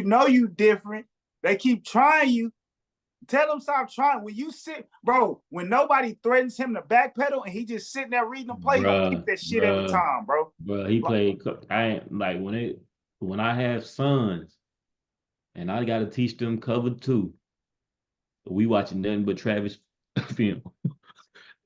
know you different. They keep trying you. Tell them stop trying. When you sit, bro, when nobody threatens him to backpedal and he just sitting there reading the play, he gonna keep that shit every time, bro. Bro, he played. I ain't like when I have sons and I gotta teach them cover two. We watching nothing but Travis film.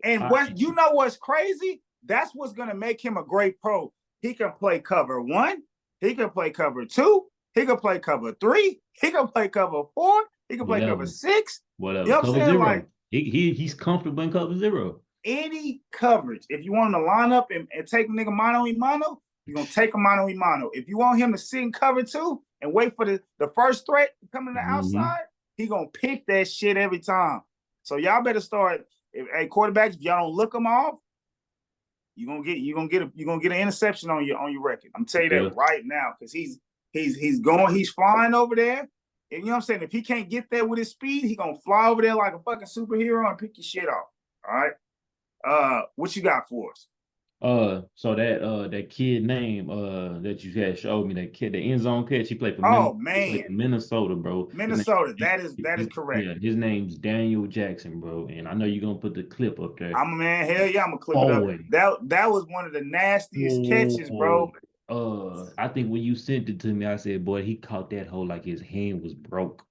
And what you know what's crazy? That's what's gonna make him a great pro. He can play cover one, he can play cover two, he can play cover three, he can play cover four, he can play cover six. Whatever. You know what Cover I'm saying? zero. Like He's comfortable in cover zero. Any coverage. If you want him to line up and take a nigga mano y mano, you're gonna take a mano y mano. If you want him to sit in cover two and wait for the first threat to come to the outside, he gonna pick that shit every time. So y'all better start. Hey, quarterbacks, if y'all don't look them off, you're gonna get an interception on your record. I'm telling you that right now, because he's flying over there. And you know what I'm saying? If he can't get there with his speed, he gonna fly over there like a fucking superhero and pick your shit off. All right. What you got for us? So that kid name that you had showed me, that kid, the end zone catch, he played for Minnesota, bro. Minnesota, that is correct. Yeah, his name's Daniel Jackson, bro. And I know you're gonna put the clip up there. Hell yeah, I'm gonna clip it up. That was one of the nastiest catches, bro. I think when you sent it to me, I said, boy, he caught that hole like his hand was broke.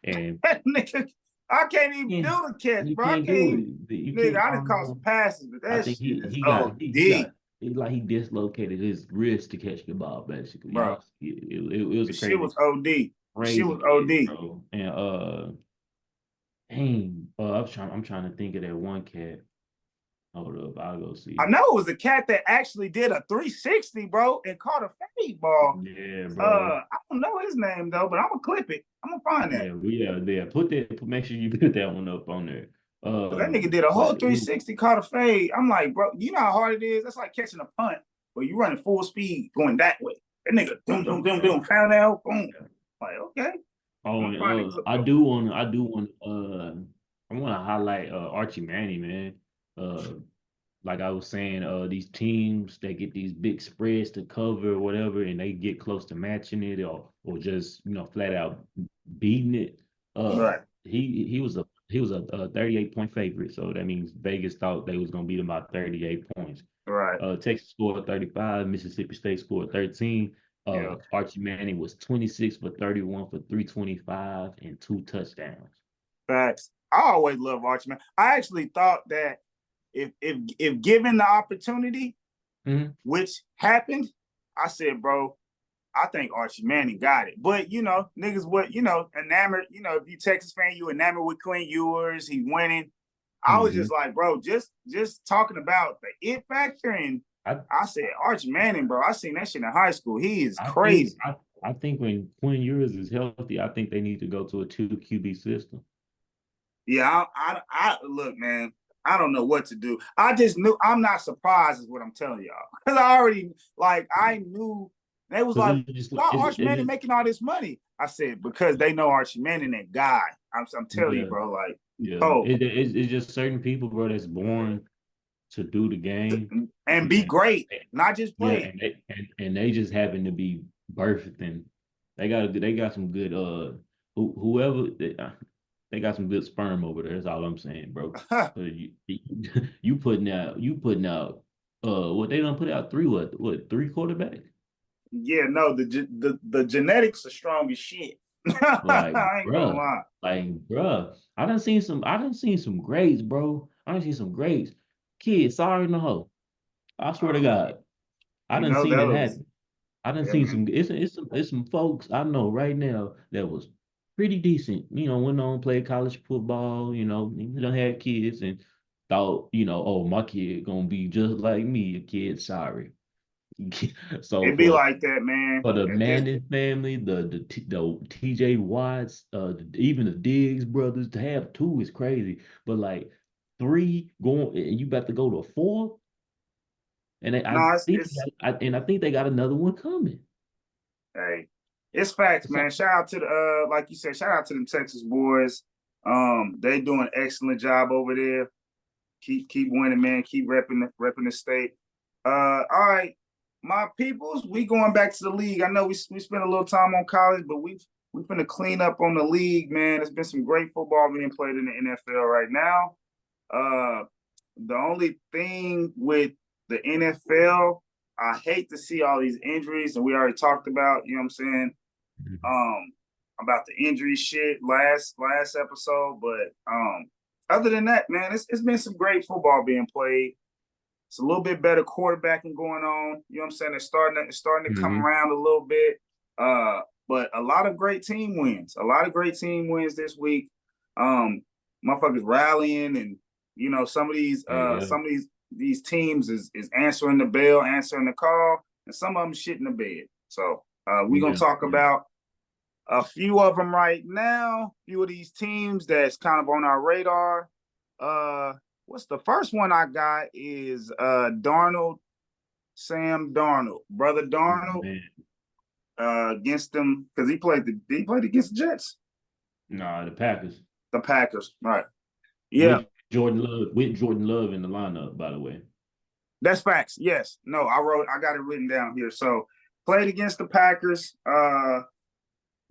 And nigga, I can't even do the catch, bro. I can't even, nigga, I done caught some passes, but that shit he dislocated his wrist to catch the ball, basically. Bro, it was crazy. Shit was OD. Shit was OD. Bro. And I'm trying to think of that one cat. Hold up, I'll go see. I know it was a cat that actually did a 360, bro, and caught a fade ball. Yeah, bro. I don't know his name though, but I'm gonna clip it. I'm gonna find that. Yeah. Make sure you put that one up on there. That nigga did a whole 360, caught a fade. I'm like, bro, you know how hard it is? That's like catching a punt where you running full speed going that way. That nigga doom, found out, boom. Like, okay. I want to highlight Archie Manning, man. Like I was saying, these teams that get these big spreads to cover or whatever, and they get close to matching it or just flat out beating it. Right. He was a 38-point favorite, so that means Vegas thought they was gonna beat him by 38 points. Right. Texas scored 35, Mississippi State scored 13. Archie Manning was 26 for 31 for 325 and 2 touchdowns. Facts. I always love Archie Manning. I actually thought that if given the opportunity, which happened, I said, bro, I think Archie Manning got it. But niggas enamored, if you Texas fan, you enamored with Quinn Ewers, he's winning. I was just like, bro, just talking about the it factor, and I said, Archie Manning, bro, I seen that shit in high school. He is crazy. I think when Quinn Ewers is healthy, I think they need to go to a 2 QB system. Yeah, I look, man, I don't know what to do. I just knew. I'm not surprised is what I'm telling y'all. Because I knew. They was like, why Archie Manning making all this money? I said, because they know Archie Manning, that guy. I'm telling you, bro, like, it's just certain people, bro, that's born to do the game. And be great, not just play. Yeah, and they just happen to be birthed, and they got some good, whoever, they got some good sperm over there. That's all I'm saying, bro. You putting out what they done put out three quarterbacks? Yeah, no, the genetics are strong as shit. Like, I ain't gonna bruh, lie. I done seen some grades, bro. I done seen some grades. Kids, sorry in the hoe. I swear to God. I You done know seen it those. happen. I done Yeah, seen man. some it's some folks I know right now that was pretty decent, went on played college football, they done had kids and thought, oh, my kid gonna be just like me, a kid, sorry. So It be like that, man. for the It, Manning family, the TJ Watts, even the Diggs brothers, to have two is crazy. But like three going, and you about to go to four, and I no, think it's I think they got another one coming. hey, it's facts, So, man. Shout out to the like you said, shout out to the Texas boys. They doing an excellent job over there. Keep winning, man. Keep repping the state. All right, my peoples, we going back to the league. I know we spent a little time on college, but we finna clean up on the league, man. There's been some great football being played in the NFL right now. The only thing with the NFL, I hate to see all these injuries, and we already talked about, you know what I'm saying, um, about the injury shit last episode. But other than that, man, it's been some great football being played. It's a little bit better quarterbacking going on. You know what I'm saying? It's starting to come mhm. around a little bit. But a lot of great team wins. A lot of great team wins this week. Um, Motherfuckers rallying, and Yeah, some of these teams is answering the bell, answering the call, and some of them shit in the bed. So we're gonna yeah, talk yeah. about a few of them right now. A few of these teams that's kind of on our radar. Uh, what's the first one I got is Darnold, Sam Darnold, brother Oh, Darnold, man. against them because he played against the Jets, Nah, the Packers the Packers, right? Yeah, with Jordan Love in the lineup, by the way. that's facts. Yes, no, I got it written down here. So played against the Packers.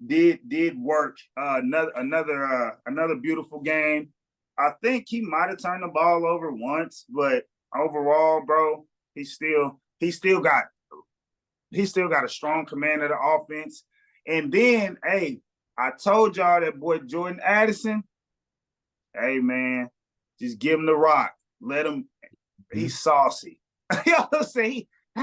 Did work. Another beautiful game. I think he might have turned the ball over once, but overall, bro, he still got a strong command of the offense. And then, hey, I told y'all that boy Jordan Addison, hey man, just give him the rock. Let him. Mhm. He's saucy. You know what I'm saying? You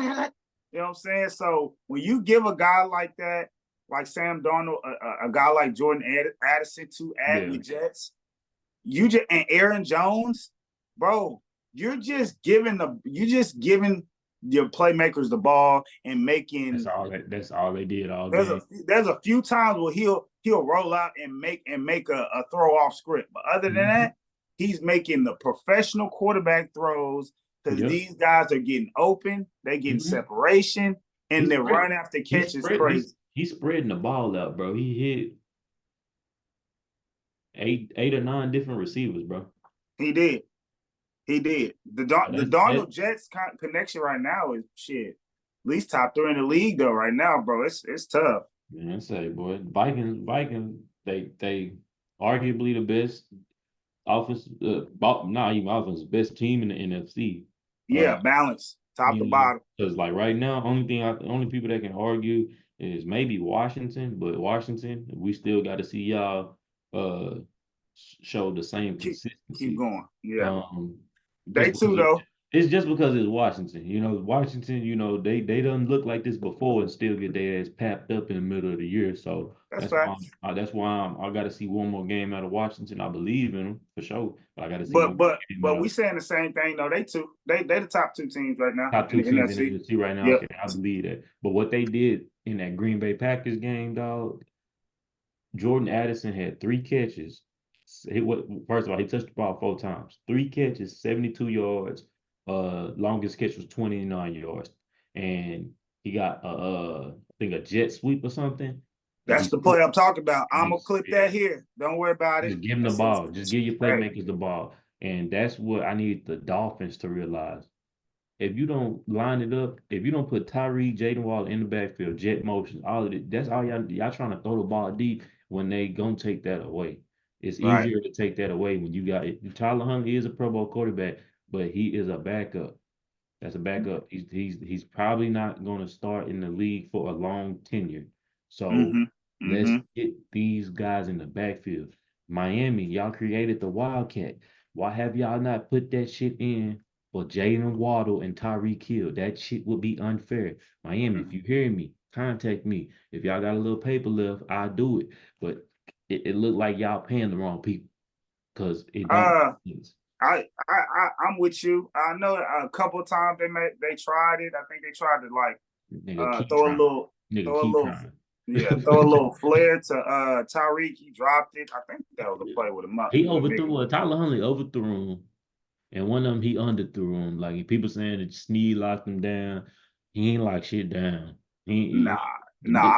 know what I'm saying? So when you give a guy like that, like Sam Darnold, a guy like Jordan Addison to add Yeah, with Jets, and Aaron Jones, bro, you're just giving your playmakers the ball and that's making. all they did all There's a game. there's a few times where he'll roll out and make a throw off script, but other than Mhm. that, he's making the professional quarterback throws because Yep. these guys are getting open, they're getting Mhm. separation, He and their spread. run after He catch is spread. He's crazy. he's spreading the ball out, bro. He hit eight or nine different receivers, bro. He did. He did. The That's Darnold that. Jets connection right now is shit. At least top three in the league though. Right now, bro, it's tough. Man, I say, boy, Vikings, they arguably the best offense, not even offense, best team in the NFC. Yeah, Uh, balance, top to bottom. because like right now, the only people that can argue is maybe Washington, but Washington, we still got to see y'all uh show the same Keep consistency. going. Yeah, Um, day just two because though. it's just because it's Washington. Washington, they done look like this before and still get their ass papped up in the middle of the year. So That's facts. that's why I got to see one more game out of Washington. I believe in them for sure, but I got to see But one but game but we out. saying the same thing though. They the top two teams right now Top in two the teams in the NFC. NFC right now. Yep. Okay, I believe that. But what they did in that Green Bay Packers game, dog, Jordan Addison had three catches. First of all, he touched the ball four times. Three catches, 72 yards. Longest catch was 29 yards. And he got I think a jet sweep or something. And That's the play I'm talking about. I'm gonna clip yeah, that here. Don't worry about it. just give him the ball. Just give your Hey, playmakers the ball. And that's what I need the Dolphins to realize. If you don't line it up, if you don't put Tyree, Jaden Wall in the backfield, jet motion, all of it, that's all y'all trying to throw the ball deep when they gonna take that away. It's Right. easier to take that away when you got it. Tyler Huntley is a Pro Bowl quarterback, but he is a backup. That's a backup. He's probably not going to start in the league for a long tenure. So Mm-hmm. let's Mm-hmm. get these guys in the backfield. Miami, y'all created the Wildcat. Why have y'all not put that shit in for Jalen Waddle and Tyreek Hill? That shit would be unfair. Miami, if you hear me, contact me. If y'all got a little paper left, I'll do it. But it looked like y'all paying the wrong people because it don't Uh, make sense. I'm with you. I know a couple of times they tried it. I think they tried to like Nigga, keep throw a trying. little Nigga, throw a keep little trying. throw a little flare to Tyreek. He dropped it. I think that was a play with a He with a nigga. overthrew Tyler Huntley overthrew him, and one of them he underthrew him. Like people saying that Snead locked him down. He ain't lock shit down. Nah, He, nah.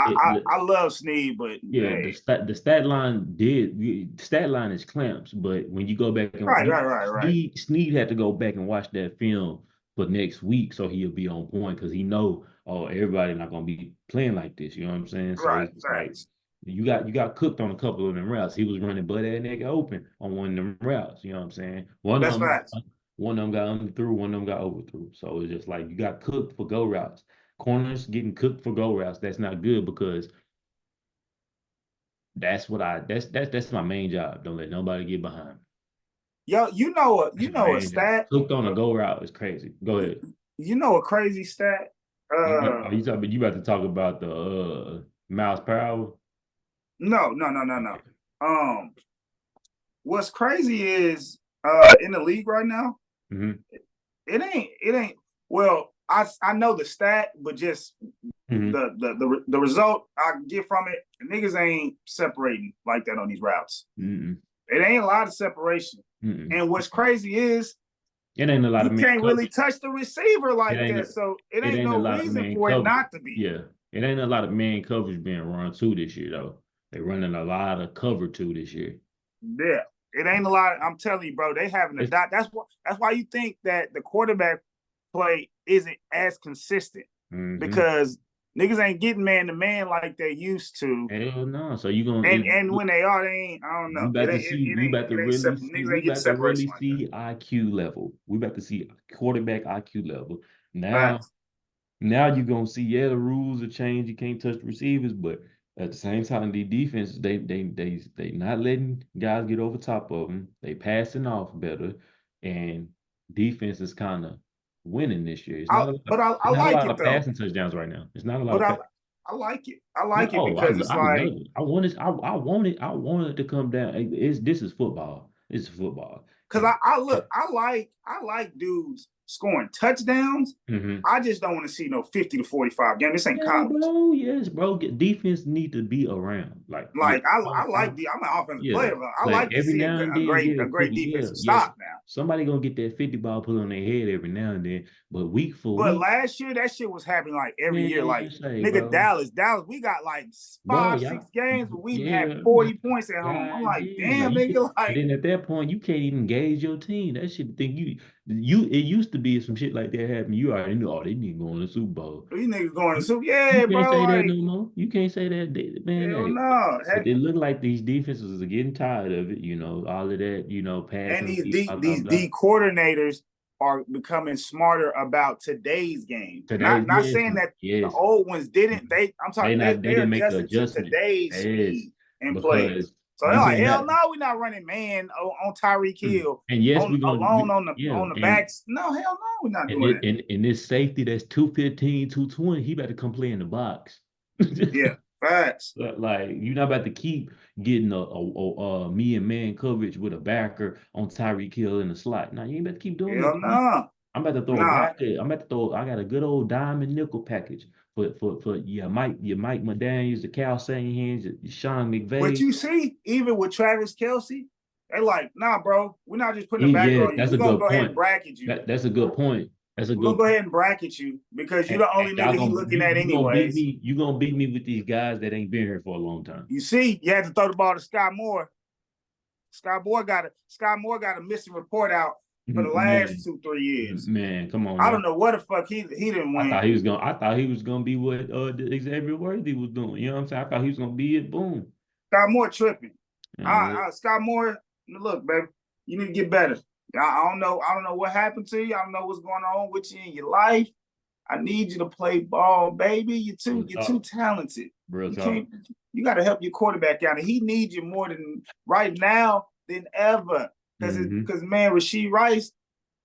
I love Snead, but yeah, hey, the stat line stat line is clamps, but when you go back and right. Snead had to go back and watch that film for next week so he'll be on point because he know, oh, everybody not gonna be playing like this. You know what I'm saying? So Right, it's just like facts. you got cooked on a couple of them routes. He was running butt ass nigga open on one of them routes. You know what I'm saying? That's facts. One of them got underthrew, one of them got overthrew. So it's just like you got cooked for go routes. Corners getting cooked for go routes. That's not good because that's my main job. Don't let nobody get behind me. Yo, That's you my know a main job. stat. Cooked on a go route is crazy. Go ahead. You know a crazy stat. Are you talking? You about to talk about the miles per hour? No. Okay. What's crazy is in the league right now, Mm-hmm. it ain't well, I know the stat, but just Mm-hmm. the result I get from it, the niggas ain't separating like that on these routes. Mm-mm. It ain't a lot of separation. Mm-mm. And what's crazy is It ain't a lot you of man can't really coverage. touch the receiver It like ain't that. a, So it it ain't ain't a no lot of reason man for it coverage. not to be. Yeah, it ain't a lot of man coverage being run too this year though. They running a lot of cover too this year. Yeah. It ain't a lot. I'm telling you, bro, they having a It's, dot. That's why you think that the quarterback play isn't as consistent mm-hmm. because niggas ain't getting man to man like they used to. Hell no. So you gonna And when they are, they ain't. I don't we know. about to see we about to really see Niggas we ain't getting about to really separation like see IQ level. We about to see quarterback IQ level. that. Now now you're gonna see, yeah, the rules are changed. You can't touch the receivers, but at the same time, the defense they not letting guys get over top of them. They passing off better, and defense is kind of winning this year. I It's not a like lot it of though. passing touchdowns right now. It's not a lot But of I like it. I yeah, like it oh, because it's I love like it. I wanted to come down. This is football. This is football. because I like dudes scoring touchdowns. Mhm. I just don't want to see no 50 to 45 game. This ain't Yeah, college. bro. Yes, bro. Defense need to be around. Like, yeah, Like I like the I'm an offensive yeah. player, but I Like like to every see now and then, yeah, a great defensive yes. stop now. Somebody gonna get that 50 ball put on their head every now and then. But week for But week, last year, that shit was happening like every man, year. Like say, nigga, bro, Dallas, we got like bro, five, y'all, 6 games where we had yeah, 40 points at home. I'm God like, damn, like damn, you can, nigga, and like then at that point, you can't even gauge your team. That shit, think you, it used to be some shit like that happened. You already knew, oh, they need to go in the Super Bowl. these niggas going to You, soup. you Yeah, can't bro. say that Like no more. You can't say that, man. hell Hey, no. but it looked like these defenses are getting tired of it. All of that, And passing, blah blah these blah. D coordinators are becoming smarter about today's game. Today, Not yes, saying that the yes. old ones didn't. I'm They talking not they they're didn't make the adjusting to adjustment. today's Yes, speed and plays. because So they're you like, can't hell have. no, we're not running man on Tyreek Hill And yes, on we're gonna alone yeah, on the backs. No, hell no, we're not doing that. and this safety that's 215, 220, he better come play in the box. Yeah, facts. Like you're not about to keep getting a me and man coverage with a backer on Tyreek Hill in the slot. Now you ain't about to keep doing that Hell to me. no. I'm about to throw a Nah. backer. I'm about to throw. I got a good old diamond nickel package for Mike McDaniels, the Cal Sanhans, Sean But McVay. you see, even with Travis Kelce, they're like, nah, bro, we're not just putting a backer on you. That's We're a gonna good go ahead and point. bracket you. That's a good point. That's a We're gonna good go point. ahead and bracket you because you're And, the only y'all nigga he gonna looking at you gonna beat anyways. me. You gonna beat me with these guys that ain't been here for a long time. You see, you had to throw the ball to Sky Moore. Sky Moore got a missing report out for the last Man, 2-3 years. man, come on I now. don't know what the fuck he didn't win. I thought he was gonna be what Xavier Worthy was doing. You know what I'm saying? I thought he was gonna be it. Boom. Sky Moore tripping. Scott Moore, look, baby, you need to get better. I don't know. I don't know what happened to you. I don't know what's going on with you in your life. I need you to play ball, baby. You're too talented. Real You talk. can't. You got to help your quarterback out, and he needs you more than right now than ever. Because man, Rashee Rice,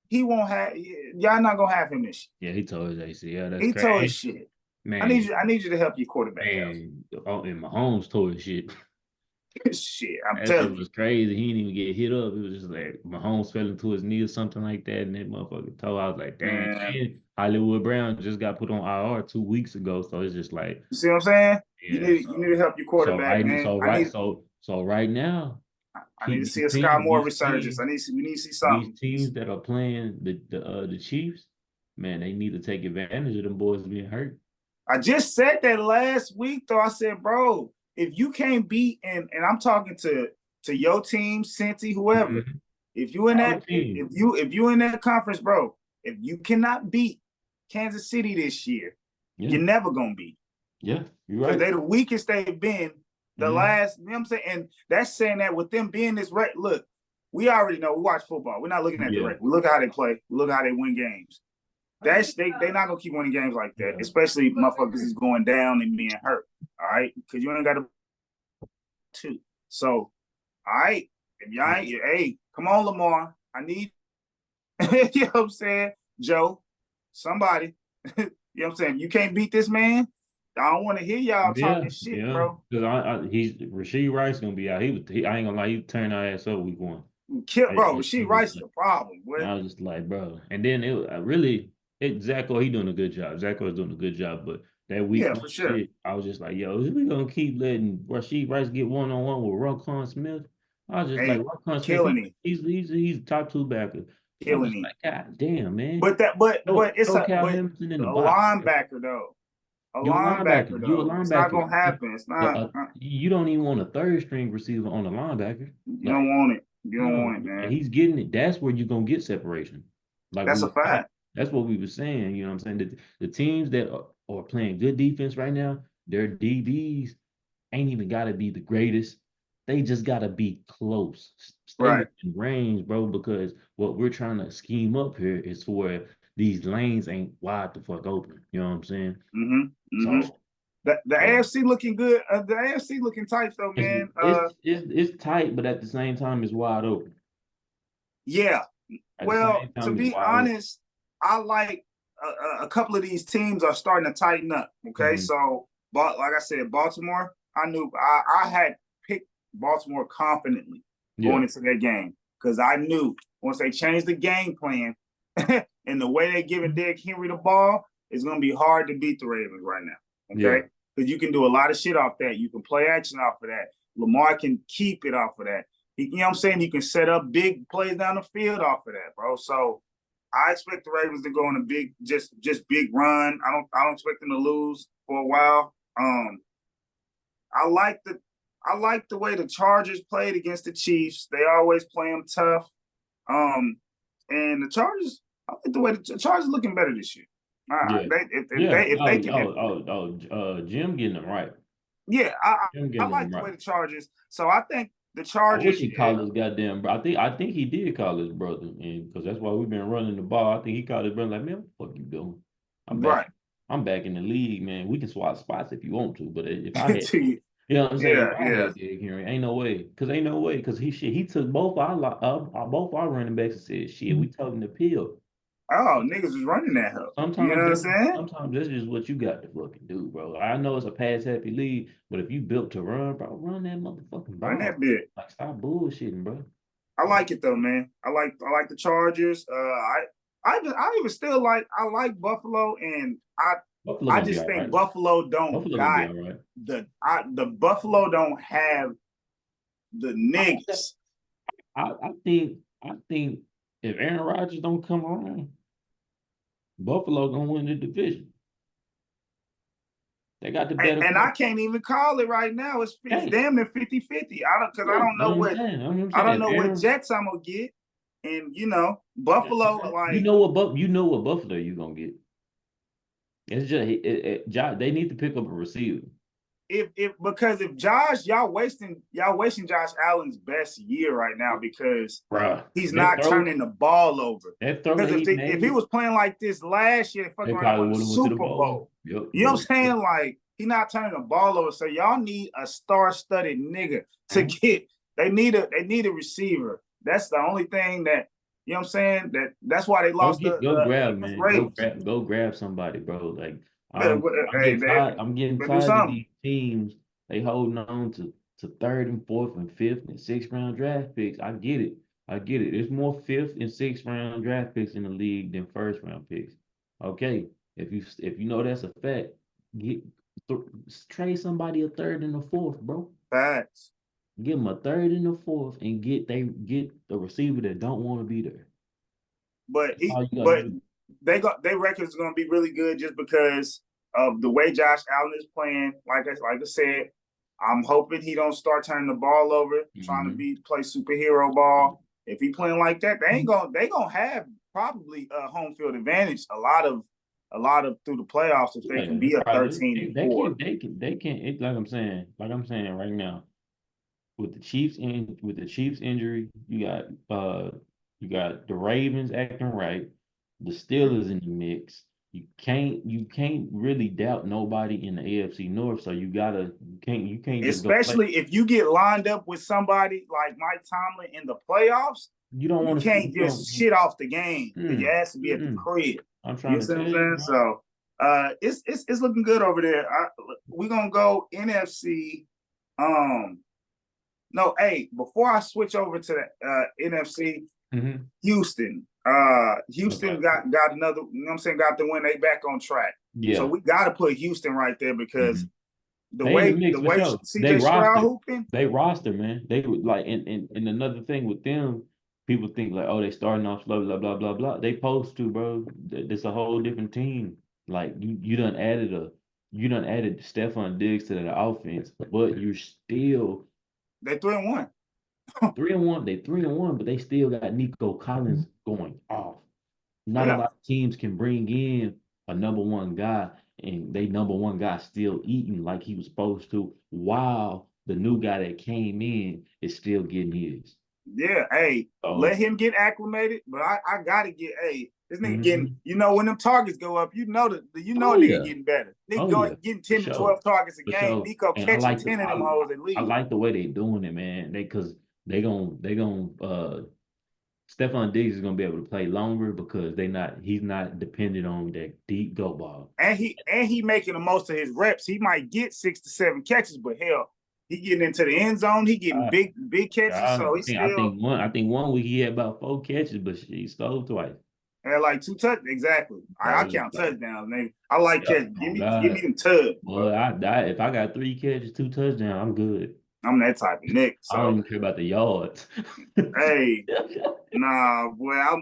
he won't have. Y'all not gonna have him this year. Yeah, he told his ACL. That's He crazy. told his shit. Man, I need you to help your quarterback out. And Mahomes told his shit. Shit, I'm That telling shit you. was crazy. He didn't even get hit up. It was just like Mahomes fell into his knee or something like that, and that motherfucker toe. I was like, damn. And Hollywood Brown just got put on IR 2 weeks ago, so it's just like, you see what I'm saying? yeah. You need to help your quarterback, man. So right now, I need to see a Scott Moore resurgence. We need to see something. These teams that are playing the Chiefs, man, they need to take advantage of them boys being hurt. I just said that last week, though. I said, bro, if you can't beat, and I'm talking to your team, Cincy, whoever, if you in that if you in that conference, bro, if you cannot beat Kansas City this year, you're never gonna beat. Yeah, you're right. Because they're the weakest they've been the last, you know what I'm saying? And that's saying that with them being this right, look, we already know we watch football. We're not looking at the record. We look at how they play, we look at how they win games. They not gonna keep winning games like that, especially motherfuckers is going down and being hurt. All right, because you ain't got to two. So, all right, if y'all ain't, hey, come on, Lamar. I need, you know what I'm saying, Joe, somebody. You know what I'm saying? You can't beat this man. I don't want to hear y'all talking shit, bro. Because Rashee Rice gonna be out. I ain't gonna lie, he turned our ass up week 1. Rashee Rice is the problem. Boy. I was just like, bro. And then Zacho, he doing a good job. Zacho is doing a good job, but that week for sure. shit, I was just like, yo, is we gonna keep letting Rashee Rice get one-on-one with Roquan Smith? I was just like, Roquan Smith, he's top 2 backer. Killing him. Like, God damn, man. But it's a linebacker though. A linebacker though. It's not gonna happen. It's not. You don't even want a 3rd string receiver on a linebacker. You don't want it. You don't want it, man. And he's getting it. That's where you're gonna get separation. Like that's a fact. That's what we were saying. You know what I'm saying? The teams that are playing good defense right now, their DBs ain't even got to be the greatest. They just got to be close. Stay in range, bro, because what we're trying to scheme up here is for these lanes ain't wide the fuck open. You know what I'm saying? So the AFC looking good. The AFC looking tight though, man. It's tight, but at the same time, it's wide open. Yeah. Well, to be honest, I like a couple of these teams are starting to tighten up. Okay, so but like I said, Baltimore. I had picked Baltimore confidently going into that game because I knew once they changed the game plan and the way they're giving Derrick Henry the ball, it's going to be hard to beat the Ravens right now. Okay, because you can do a lot of shit off that. You can play action off of that. Lamar can keep it off of that. You know what I'm saying? You can set up big plays down the field off of that, bro. So I expect the Ravens to go on a big, just big run. I don't expect them to lose for a while. I like the way the Chargers played against the Chiefs. They always play them tough. And the Chargers, I like the way the Chargers looking better this year. Jim getting them right. Yeah, I like the way the Chargers. So I think the Chargers. I wish he called his goddamn bro. I think he did call his brother, and because that's why we've been running the ball. I think he called his brother like, man, what the fuck you doing? I'm back in the league, man. We can swap spots if you want to, but if I had, you know what I'm saying? Ain't no way, because he took both our running backs and said, shit, we told him to peel. Oh, niggas was running that hell. Sometimes, you know what I'm saying? Sometimes that's just what you got to fucking do, bro. I know it's a pass happy league, but if you built to run, bro, run that motherfucking ball. Run that bit. Like, stop bullshitting, bro. I like it though, man. I like the Chargers. I even still like Buffalo, and I just think right. Buffalo don't got right. the Buffalo don't have the niggas. I think if Aaron Rodgers don't come around, Buffalo gonna win the division. They got the better. And I can't even call it right now. It's damn near 50-50. I don't know what Jets I'm gonna get. And Buffalo, like you know what Buffalo you gonna get. It's just they need to pick up a receiver. because if Josh, y'all wasting Josh Allen's best year right now because Bruh, he's not turning the ball over. That throw Because that he if he made, was playing like this last year, they they fucking probably won the would have went to the Super Bowl. Yep, You know what I'm saying? Like he's not turning the ball over. So y'all need a star-studded nigga to get. They need a receiver. That's the only thing that you know what I'm saying. That's why they lost Go grab, man. Ravens. Go grab somebody, bro. Like Hey, I'm getting better do tired of something. these teams. They holding on to third and fourth and fifth and sixth round draft picks. I get it. There's more fifth and sixth round draft picks in the league than first round picks. Okay, if you know that's a fact, get th trade somebody a third and a fourth, bro. Facts. Give them a third and a fourth and get a receiver that don't want to be there. But That's all you gotta but do. their record is going to be really good just because of the way Josh Allen is playing. Like I said, I'm hoping he don't start turning the ball over, trying to play superhero ball. If he playing like that, they gonna have probably a home field advantage a lot of through the playoffs if they can be a 13-4. They can. It's like I'm saying right now. With the Chiefs injury, you got the Ravens acting right, the Steelers in the mix. You can't really doubt nobody in the AFC North. So you can't just go play. Especially if you get lined up with somebody like Mike Tomlin in the playoffs, You don't you want to can't just shit off the game. Your ass to be at the crib. I'm You trying know to what I'm tell saying? you, So it's looking good over there. We're gonna go NFC. No, hey, before I switch over to the NFC, Houston. Houston got another, you know what I'm saying, got the win. They back on track. Yeah. So we gotta put Houston right there because the They way in the mix for sure. CJ Stroud hooping. They roster, man. They would like and another thing with them, people think like, oh, they starting off slow, blah, blah, blah, blah. They supposed to, bro. It's a whole different team. Like you done added Stephon Diggs to the offense, but you're still They 3-1. 3-1. They 3-1, but they still got Nico Collins going off. Not a lot of teams can bring in a number one guy and they number one guy still eating like he was supposed to, while the new guy that came in is still getting his. Yeah, hey, let him get acclimated, but I gotta get this nigga getting, when them targets go up, a nigga getting better. Nigga getting 10 to 12 targets a game. Nico catching 10 of them hoes at least. I like the way they doing it, man. They gon' Stephon Diggs is gonna be able to play longer because he's not dependent on that deep go ball. And he making the most of his reps. He might get 6 to 7 catches, but hell, he getting into the end zone. He getting big catches. So he's still. I think one week he had about 4 catches, but he stole twice. And like 2 touchdowns. Exactly. I count touchdowns, nigga. I like catches. Give me them tubs. Well, if I got 3 catches, 2 touchdowns, I'm good. I'm that type of Nick. So I don't even care about the yards. Hey, nah, boy, I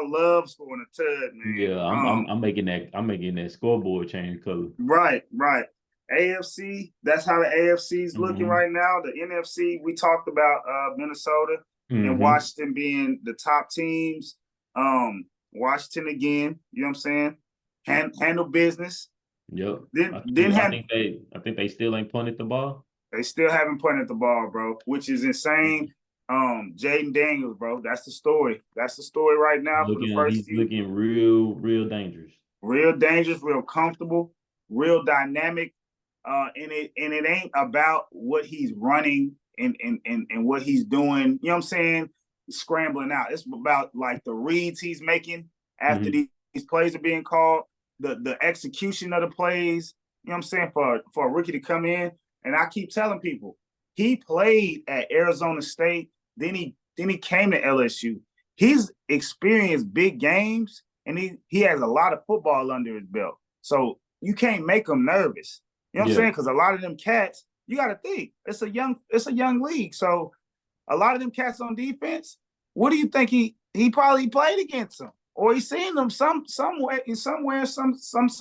love scoring a tud, man. Yeah, I'm making that scoreboard change color. Right. AFC, that's how the AFC is looking right now. The NFC, we talked about Minnesota and Washington being the top teams. Washington again, you know what I'm saying? Handle business. Yep. I think they still ain't punted the ball. They still haven't punted the ball, bro, which is insane. Jaden Daniels, bro, that's the story. That's the story right now for the first few. He's looking real dangerous. Real dangerous, real comfortable, real dynamic. And it ain't about what he's running and what he's doing, you know what I'm saying? Scrambling out. It's about like the reads he's making after these plays are being called, the execution of the plays, you know what I'm saying, for a rookie to come in. And I keep telling people, he played at Arizona State, then he came to LSU. He's experienced big games, and he has a lot of football under his belt. So you can't make him nervous. You know what I'm saying? Because a lot of them cats, you got to think, it's a young league. So a lot of them cats on defense, what do you think he probably played against them, or he's seen them somewhere in some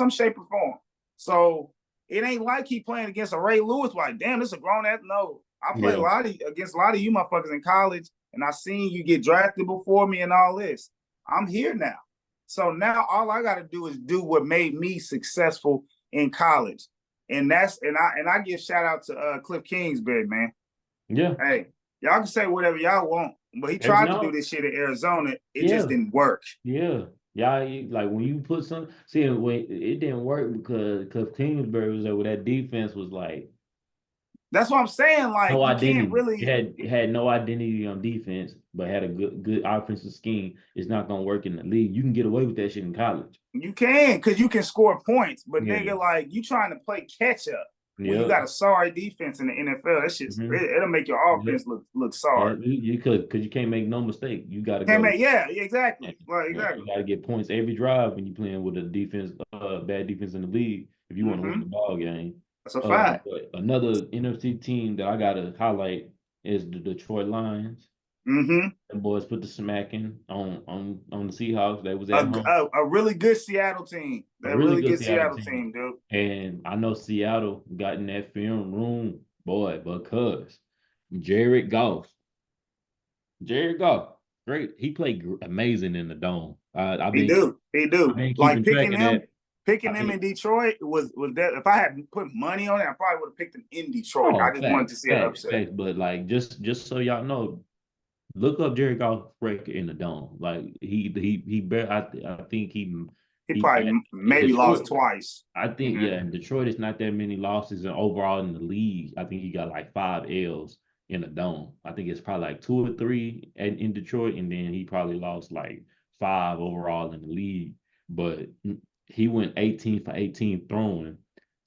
shape or form. So it ain't like he playing against a Ray Lewis. Like, damn, this is a grown ass. No, I played against a lot of you motherfuckers in college, and I seen you get drafted before me and all this. I'm here now. So now all I got to do is do what made me successful in college. and I give shout out to Cliff Kingsbury, man. Yeah. Hey, y'all can say whatever y'all want, but he Hey, tried to do this shit in Arizona. It just didn't work. Yeah. Y'all, like when you put when it didn't work because Kingsbury was there with that defense was like that's what I'm saying. Like no you identity. can't really It had no identity on defense, but had a good offensive scheme. It's not gonna work in the league. You can get away with that shit in college. You can because you can score points, but Yeah. nigga, like you trying to play catch up when you Yeah. got a sorry defense in the NFL. That shit's it'll make your offense look sorry. You could because you can't make no mistake. You got to Can't go. make, yeah, exactly. Like exactly. You got to get points every drive when you're playing with a defense, bad defense in the league. If you want to win the ball game, That's a fact. But another NFC team that I gotta highlight is the Detroit Lions. Mm-hmm. The boys put the smacking on the Seahawks. They was at home. A really good Seattle team. A really good Seattle team, dude. And I know Seattle got in that film room, boy, because Jared Goff, great. He played amazing in the dome. He do. Like picking them in Detroit was that. If I had put money on it, I probably would have picked them in Detroit. I just wanted to see an upset. But like just so y'all know, look up Jared Goff record in the dome. Like he I think he probably maybe lost twice. I think in Detroit it's not that many losses, and overall in the league, I think he got like 5 L's in the dome. I think it's probably like 2 or 3 in Detroit, and then he probably lost like 5 overall in the league. But he went 18 for 18 throwing.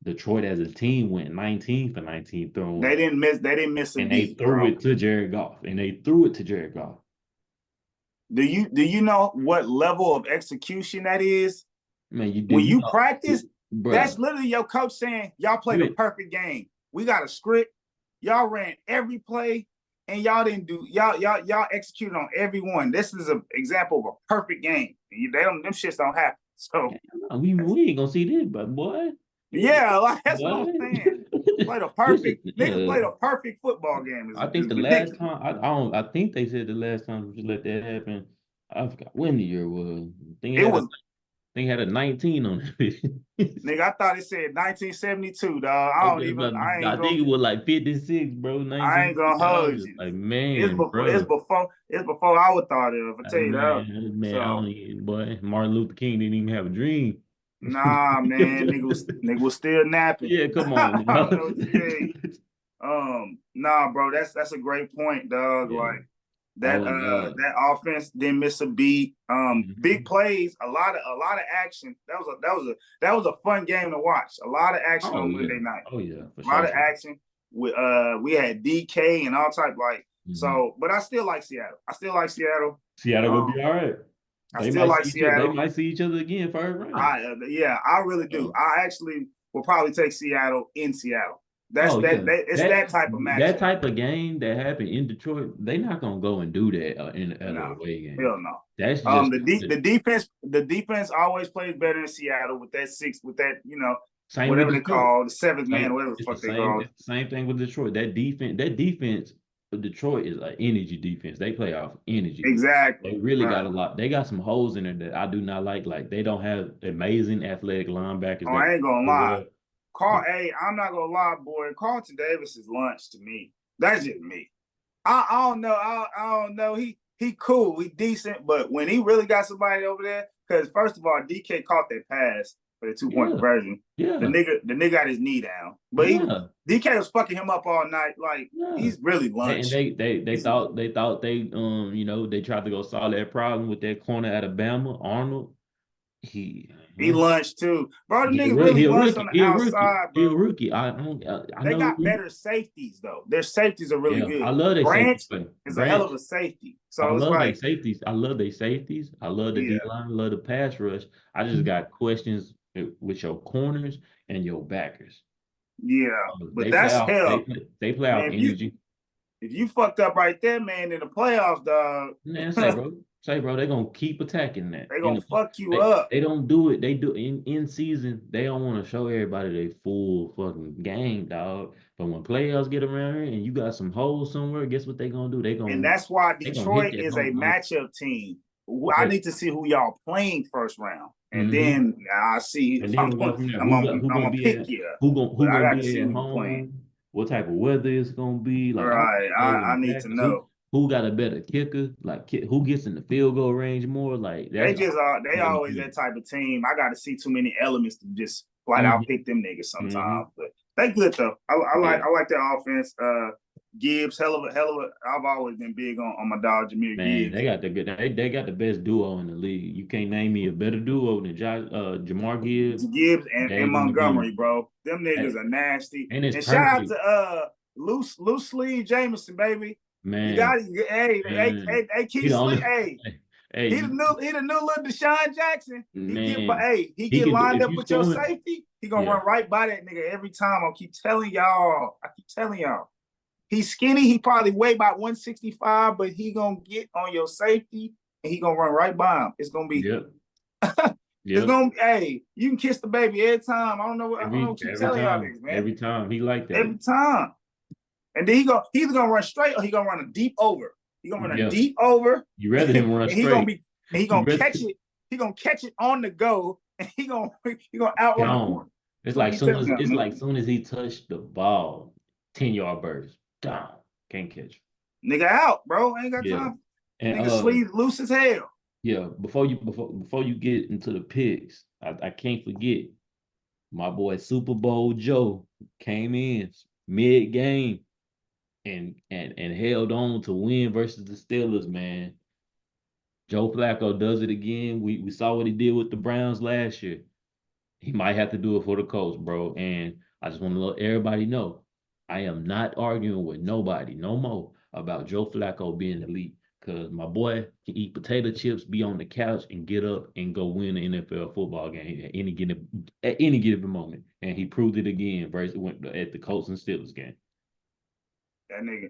Detroit as a team went 19 for 19 throwing. They didn't miss a beat. They threw it to Jared Goff. Do you know what level of execution that is? Man, you do. When you practice, that's literally your coach saying, y'all played a perfect game. We got a script. Y'all ran every play, and y'all didn't do y'all executed on every one. This is an example of a perfect game. Them shits don't happen. So we ain't gonna see this, but boy. Yeah, like that's what I'm saying. Played a perfect niggas played a perfect football game. I think the last time I think they said the last time we let that happen. I forgot when the year was. I think it had a 19 on it. Nigga, I thought it said 1972, dog. I think it was like 56, bro. I ain't gonna hold you. Like, man, it's before I would thought of. I tell you that. Man, boy, Martin Luther King didn't even have a dream. Nah, man, nigga was still napping. Yeah, come on. I don't know what to say. Nah, bro, that's a great point, dog. Yeah. Like that offense didn't miss a beat. Big plays, a lot of action. That was a fun game to watch. A lot of action on Monday night. Oh yeah, a lot of action. We had DK and all type so. But I still like Seattle. Seattle will be all right. I still like Seattle. They might see each other again first round. I really do. I actually will probably take Seattle in Seattle. It's that type of match. That type of game that happened in Detroit, they're not gonna go and do that in an away game. Hell no. That's just the defense. The defense always plays better in Seattle with that whatever they call the 7th man, whatever the fuck they call it. Same thing with Detroit. That defense of Detroit is an energy defense. They play off energy. Exactly. They really got a lot. They got some holes in there that I do not like. Like they don't have amazing athletic linebackers. Oh, I ain't gonna lie. I'm not gonna lie, boy. Carlton Davis is lunch to me. That's just me. I don't know. I don't know. He cool. He decent. But when he really got somebody over there, because first of all, DK caught that pass for the 2-point conversion. Yeah. The nigga got his knee down. But DK was fucking him up all night. Like he's really lunch. And they thought they they tried to go solve that problem with that corner out of BAMA, Arnold. He lunched too, bro. The nigga really lunched on the outside, bro. He's a rookie. They got better safeties though. Their safeties are really good. I love their Branch is a hell of a safety. So I love their safeties. I love their safeties. I love the D line. I love the pass rush. I just got questions with your corners and your backers. Yeah, but that's hell. They play out energy. If you fucked up right there, man, in the playoffs, dog. Man, say, bro, they're gonna keep attacking that. They're gonna fuck you up. They don't do it. They do in season. They don't want to show everybody they full fucking game, dog. But when playoffs get around here and you got some holes somewhere, guess what they gonna do? And that's why Detroit is a matchup team. I need to see who y'all playing first round, and Mm-hmm. then I see And if then we'll go from there. Who I'm gonna gonna be pick at you. who But I gonna got to be see at who you playing. home? What type of weather it's gonna be? Like all Right. that goes I into need to factors. know. Who got a better kicker? Like who gets in the field goal range more? Like They that's just are. They all. always that type of team. I got to see too many elements to just flat out Mm-hmm. pick them niggas Mm-hmm. sometimes. But they good though. Yeah. I like their offense. Gibbs, hell of a. I've always been big on my dog Jameer Man, Gibbs. they got the best duo in the league. You can't name me a better duo than Jamar Gibbs, Gibbs and David Montgomery. Montgomery, bro. Them niggas And, are nasty. and it's And shout out perfect, to loose sleeve Jameson, baby. You man. got it. Man, Hey, he Keith the Sleep. only. Hey, Hey, he the new little Deshaun Jackson. man, He he get can lined if up you with your show him. safety. He gonna Yeah, run right by that nigga every time. I keep telling y'all. He's skinny. He probably weigh about 165, but he gonna get on your safety and he gonna run right by him. It's gonna be. yep, It's yep. gonna. Hey, you can kiss the baby every time. I don't know. I don't know what you telling y'all niggas, man. Every time he like that. Every time. And then he's gonna run straight or he gonna run a deep over. He gonna run a Yeah, deep over, you rather him run and he gonna straight. be and he You gonna rather catch it. He gonna catch it on the go, and he gonna outrun the gone. corner. Keep It's man. like soon as he touched the ball, 10-yard burst, down, can't catch. Nigga out, bro. I ain't got Yeah, time. and Nigga sleeve loose as hell. yeah. Before you get into the picks, I can't forget my boy Super Bowl Joe came in mid game and held on to win versus the Steelers, man. Joe Flacco does it again. We saw what he did with the Browns last year. He might have to do it for the Colts, bro. And I just want to let everybody know I am not arguing with nobody no more about Joe Flacco being elite. Cause my boy can eat potato chips, be on the couch, and get up and go win an NFL football game at any given moment. And he proved it again versus at the Colts and Steelers game. That nigga.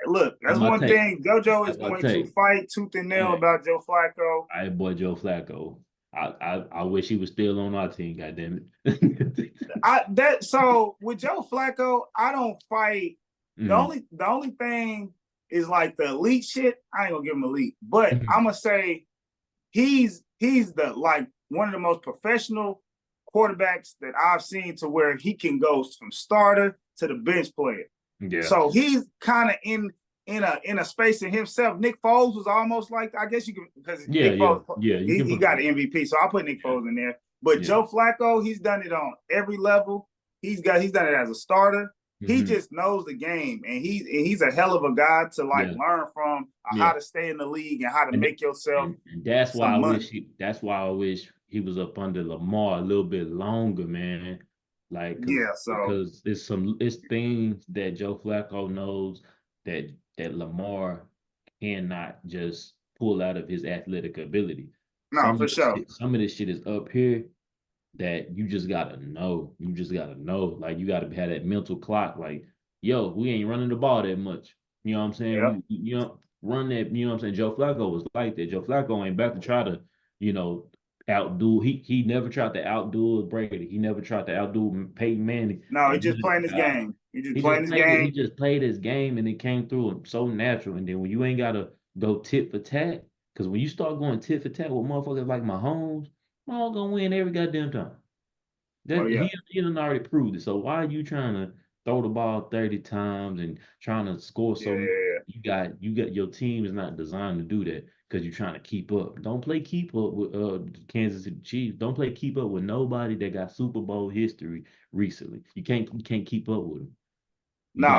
Look, That's that's my one take. thing. JoJo is That's my going to take. fight tooth and nail Man, about Joe Flacco. I boy Joe Flacco. I wish he was still on our team. Goddamn it. So with Joe Flacco, I don't fight. The only thing is like the elite shit. I ain't gonna give him elite, but I'm gonna say he's the like one of the most professional quarterbacks that I've seen to where he can go from starter to the bench player. Yeah. So he's kind of in a space in himself. Nick Foles was almost like, I guess you can, because Nick Foles, he got an MVP, so I'll put Nick Foles in there. But Joe Flacco, he's done it on every level. He's done it as a starter. He just knows the game, and he's a hell of a guy to learn from how to stay in the league and how to make yourself. And that's why I wish he was up under Lamar a little bit longer, man. Like, because it's things that Joe Flacco knows that Lamar cannot just pull out of his athletic ability. No, for sure. Some of this shit is up here that you just gotta know. You just gotta know. Like, you gotta have that mental clock. Like, yo, we ain't running the ball that much. You know what I'm saying? Yep. You know, run that. You know what I'm saying? Joe Flacco was like that. Joe Flacco ain't about to try to, outdo. He never tried to outdo Brady. He never tried to outdo Peyton Manning. No, he just playing his game. He just played his game, and it came through so natural. And then when you ain't gotta go tit for tat, because when you start going tit for tat with motherfuckers like Mahomes, Mahomes gonna win every goddamn time. He done already proved it. So why are you trying to throw the ball 30 times and trying to score so much? You got your team is not designed to do that because you're trying to keep up. Don't play keep up with Kansas City Chiefs. Don't play keep up with nobody that got Super Bowl history recently. You can't keep up with them.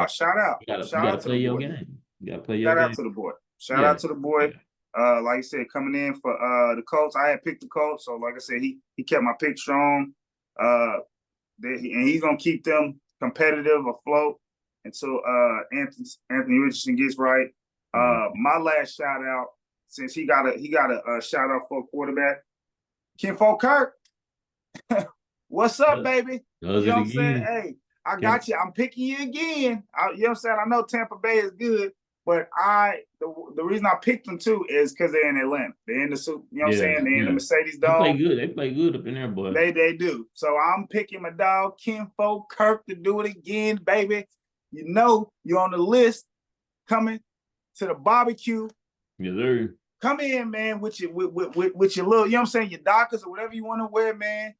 Shout out. You gotta play your game. You gotta play your game. Shout out to the boy. Shout out to the boy. Like I said, coming in for the Colts. I had picked the Colts, so like I said, he kept my pick strong. And he's gonna keep them competitive afloat until Anthony Richardson gets right. My last shout out, since he got a shout out for a quarterback, Kinfolk Kirk. What's up, baby? You know what I'm saying? Hey, I got you. I'm picking you again. You know what I'm saying? I know Tampa Bay is good, but the reason I picked them too is because they're in Atlanta. They're in the Super. You know what I'm saying? They're in the Mercedes Dome. They play good up in there, boy. They do. So I'm picking my dog Kinfolk Kirk to do it again, baby. You know you're on the list coming to the barbecue. Yes, sir. come in, man, with your little, you know what I'm saying, your Dockers or whatever you want to wear, man.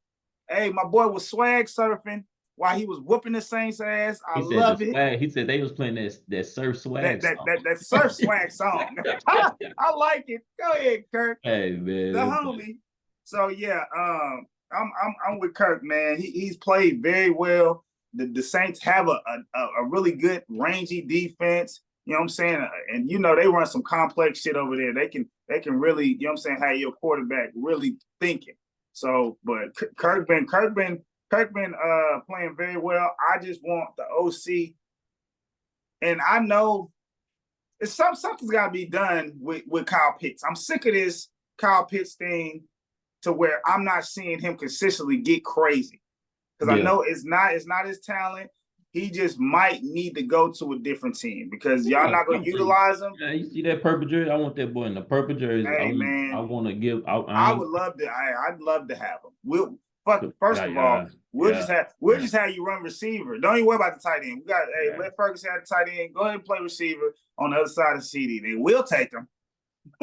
Hey, my boy was swag surfing while he was whooping the Saints ass. I He said the love it. swag. He said they was playing that surf swag song. That surf swag song. I like it. Go ahead, Kirk. Hey The man, homie. So yeah, I'm with Kirk, man. He's played very well. The Saints have a really good rangy defense. You know what I'm saying? And you know they run some complex shit over there. They can really, you know what I'm saying, have your quarterback really thinking. So, but Kirk been playing very well. I just want the OC, and I know it's something's got to be done with Kyle Pitts. I'm sick of this Kyle Pitts thing to where I'm not seeing him consistently get crazy because I know it's not his talent. He just might need to go to a different team because y'all not going to utilize him. Yeah, you see that purple jersey? I want that boy in the purple jersey. Hey, man. I want to give. I would love to. I'd love to have him. First of all, we'll just have you run receiver. Don't even worry about the tight end. We got let Ferguson have the tight end. Go ahead and play receiver on the other side of the CD. They will take him.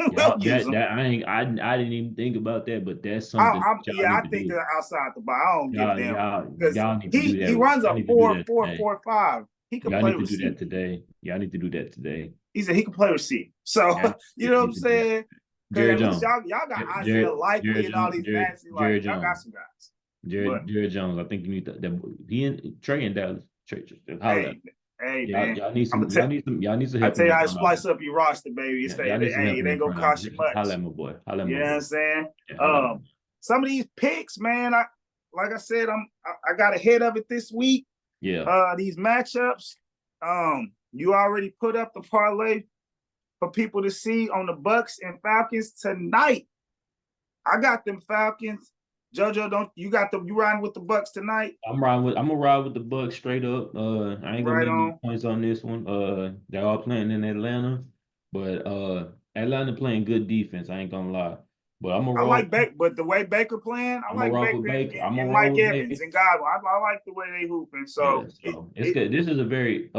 I didn't even think about that, but that's something. I think they're outside the box. I don't give a damn because he runs a 4-4-4-5. He can play receiver. Do that today. Y'all need to do that today. He said he can play receiver. So you know what I'm saying? Jared Jones. Y'all got Isaiah Likely and all these nasty like y'all got some guys. Jared Jones. I think you need that. He and Trey and Dallas. Hey, man. Y'all need some help. I tell you how to splice up your roster, baby. It ain't gonna cost you much. Holla at my boy. You know what I'm saying? Some of these picks, man, like I said, I got ahead of it this week. Yeah. These matchups. You already put up the parlay for people to see on the Bucks and Falcons tonight. I got them Falcons. JoJo, you riding with the Bucks tonight? I'm gonna ride with the Bucks straight up. I ain't gonna make any points on this one. They're all playing in Atlanta, but Atlanta playing good defense. I ain't gonna lie. But I'm gonna roll. But the way Baker playing, I like Baker and Mike Evans and Godwin. I like the way they hooping. So, it's good. This is a very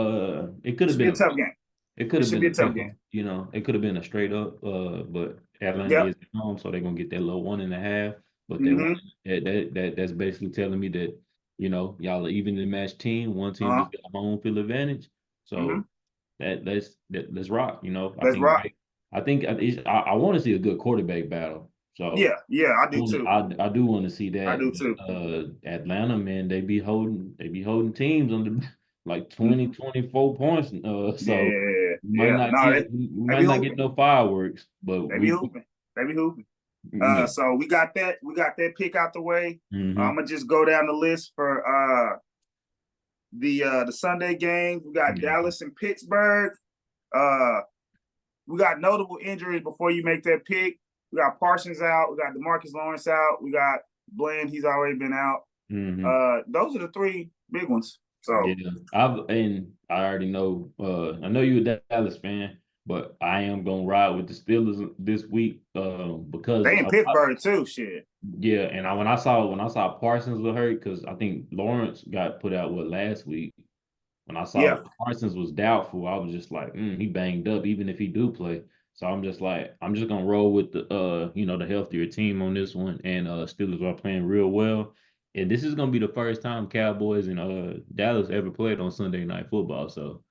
it could have been a tough game. It could have been a tough game. You know, it could have been a straight up. But Atlanta is at home, so they're gonna get that little 1.5. But that's basically telling me that, you know, y'all are evenly matched team. One team just got a home field advantage. So let's rock. You know, I think I want to see a good quarterback battle. So yeah, I do too. I do want to see that. I do too. Atlanta, man, they be holding teams under like 20, 24 points. So we might not get no fireworks, but they be hooping. So we got that pick out the way. I'm gonna just go down the list for the Sunday games. We got Dallas and Pittsburgh. We got notable injuries before you make that pick. We got Parsons out. We got DeMarcus Lawrence out. We got Bland. He's already been out. Those are the three big ones. So I already know. I know you're a Dallas fan. But I am gonna ride with the Steelers this week because they in Pittsburgh too. Shit. Yeah, and when I saw Parsons was hurt because I think Lawrence got put out last week. When I saw Parsons was doubtful, I was just like, he banged up. Even if he do play, so I'm just gonna roll with the the healthier team on this one. And Steelers are playing real well. And this is gonna be the first time Cowboys and Dallas ever played on Sunday Night Football. So.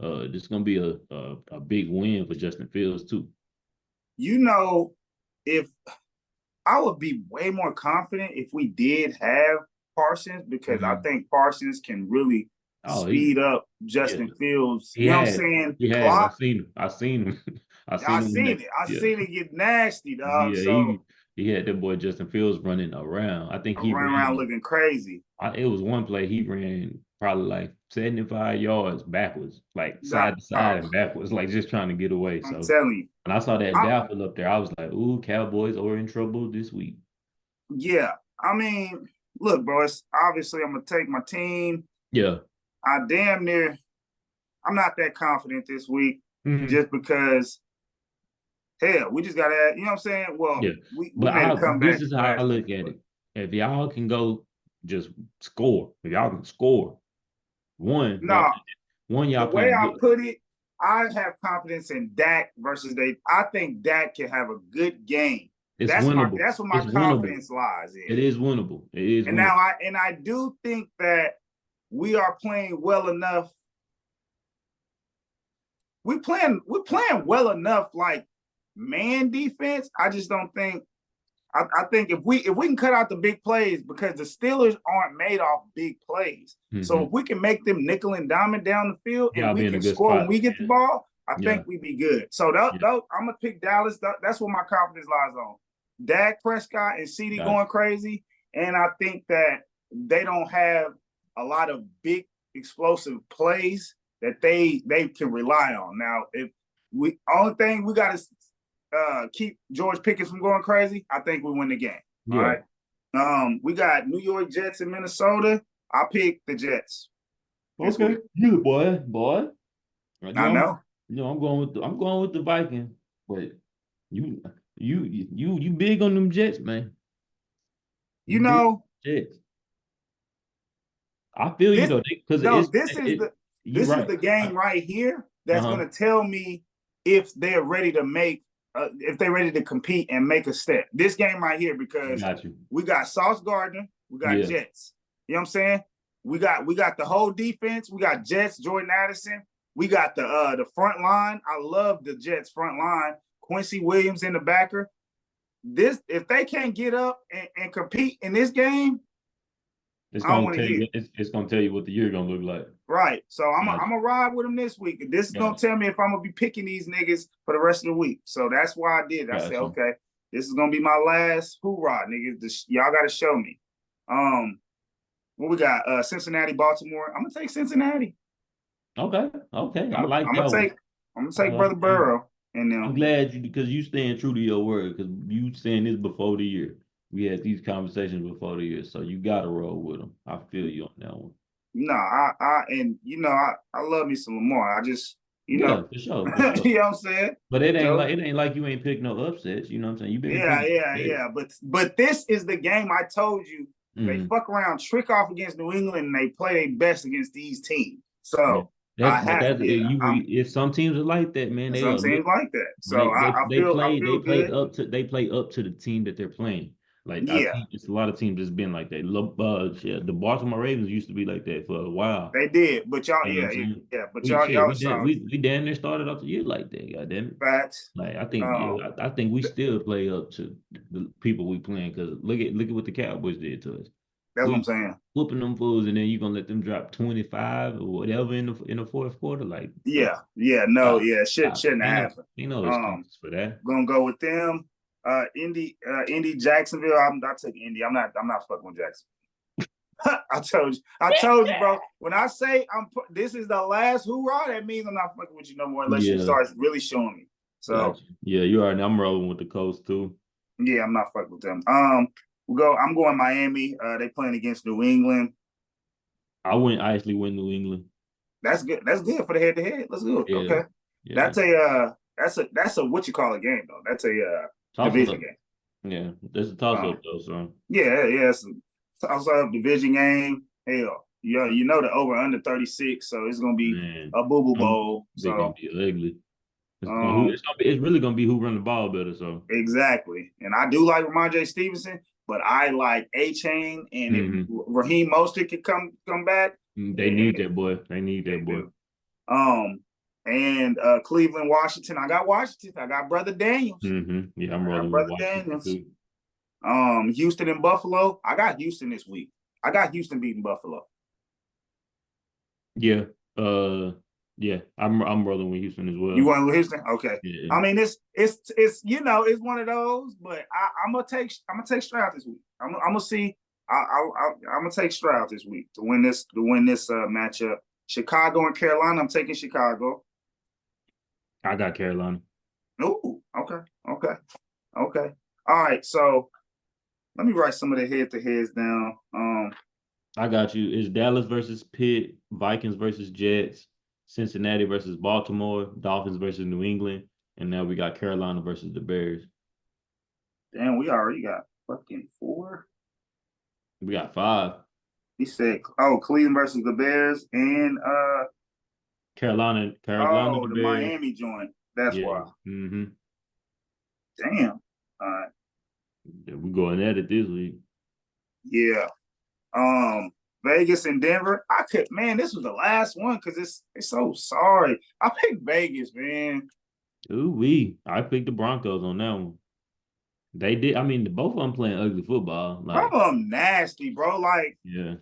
This is gonna be a big win for Justin Fields too. You know, if I would be way more confident if we did have Parsons because I think Parsons can really speed up Justin Fields. You know what I'm saying? I seen him. I seen it get nasty, dog. Yeah, he had that boy Justin Fields running around. I think he ran around looking crazy. It was one play he ran probably like 75 yards backwards, like side to side and backwards, like just trying to get away. I'm telling you. When I saw that Dalvin up there, I was like, ooh, Cowboys are in trouble this week. Yeah. I mean, look, bro, it's obviously I'm going to take my team. Yeah. I'm not that confident this week just because, hell, we just got to, you know what I'm saying? Well, we made a comeback. This is how I look at it. If y'all can go just score, if y'all can score, y'all the way I put it, I have confidence in Dak versus they. I think Dak can have a good game. It's That's winnable. what my It's winnable. confidence lies in. It is winnable. It is And winnable. now I do think that we are playing well enough. We're playing well enough, like man defense. I just don't think. I think if we can cut out the big plays, because the Steelers aren't made off big plays. So if we can make them nickel and diamond down the field and Y'all be we in a can good score when spot. we get the ball, I Yeah. think we'd be good. So I'm gonna pick Dallas. That's what my confidence lies on. Dak Prescott and CD going crazy, and I think that they don't have a lot of big explosive plays that they can rely on. Now, if only thing we got to keep George Pickens from going crazy, I think we win the game. Yeah. All right. We got New York Jets in Minnesota. I pick the Jets. Okay. You boy. I know. I'm going with the Vikings, but you big on them Jets, man. Jets. I feel you though, because this is the game right here that's going to tell me if they're ready to make if they're ready to compete and make a step. This game right here, because we got Sauce Gardner, we got Jets. You know what I'm saying? We got the whole defense. We got Jets, Jordan Addison. We got the front line. I love the Jets front line. Quincy Williams in the backer. If they can't get up and compete in this game, it's gonna tell you what the year gonna look like. Right. So I'm gonna ride with them this week. This is gonna tell me if I'm gonna be picking these niggas for the rest of the week. So that's why I did. I said, okay, this is gonna be my last hoorah, niggas. Y'all gotta show me. What we got? Cincinnati, Baltimore. I'm gonna take Cincinnati. Okay. I like I'm that gonna take Brother Burrow. And I'm glad because you staying true to your word, because you saying this before the year. We had these conversations before the year, so you gotta roll with them. I feel you on that one. No, I love me some Lamar. I just for sure. you know what I'm saying? But it ain't like you ain't picked no upsets. You know what I'm saying? You've been yeah. But this is the game I told you. They fuck around, trick off against New England, and they play their best against these teams. So if some teams are like that, man, some teams like that. So they play up to the team that they're playing. Like I think it's a lot of teams that's been like that. The Baltimore Ravens used to be like that for a while. They did, but y'all, but we damn near started off the year like that. Goddamn it. Facts. Like I think we still play up to the people we playing, because look at what the Cowboys did to us. That's what I'm saying. Whooping them fools, and then you're gonna let them drop 25 or whatever in the fourth quarter. Like shouldn't happen. No excuses for that. Gonna go with them. Indy, Jacksonville. I took Indy. I'm not fucking with Jacksonville. I told you, bro. When I say this is the last hoorah, that means I'm not fucking with you no more unless you start really showing me. So you are. I'm rolling with the Colts too. Yeah, I'm not fucking with them. I'm going Miami. They playing against New England. I actually win New England. That's good. That's good for the head-to-head. Let's do it. Yeah. Okay. Yeah. That's a what you call a game though. That's a division game. Yeah, that's a toss-up though, so. Yeah, it's a toss-up division game. Hell, you know the over under 36, so it's gonna be a boo-boo bowl. It's gonna be ugly. It's really gonna be who run the ball better. So exactly, and I do like Ramondre Stevenson, but I like A-Chain, and if Raheem Mostert could come back, they need that boy. And Cleveland, Washington. I got Washington. I got Brother Daniels. Yeah, I'm rolling with Washington too. Houston and Buffalo. I got Houston this week. I got Houston beating Buffalo. Yeah. I'm rolling with Houston as well. You want with Houston? Okay. Yeah. I mean, it's it's one of those, but I'm gonna take Stroud this week. I'm gonna see. I'm gonna take Stroud this week to win this matchup. Chicago and Carolina. I'm taking Chicago. I got Carolina. Ooh, okay. All right, so let me write some of the head-to-heads down. I got you. It's Dallas versus Pitt, Vikings versus Jets, Cincinnati versus Baltimore, Dolphins versus New England, and now we got Carolina versus the Bears. Damn, we already got fucking 4. We got 5. He said, Cleveland versus the Bears and Carolina, Oh, the the Bears. Miami joint. That's Yeah. why. Mm-hmm. Damn. Uh, Yeah, we going at it this week. yeah. Vegas and Denver. I could, man. This was the last one because it's so sorry. I picked Vegas, man. Ooh, I picked the Broncos on that one. They did. I mean, both of them playing ugly football. Bro, Like, I'm nasty, bro. Like, yeah,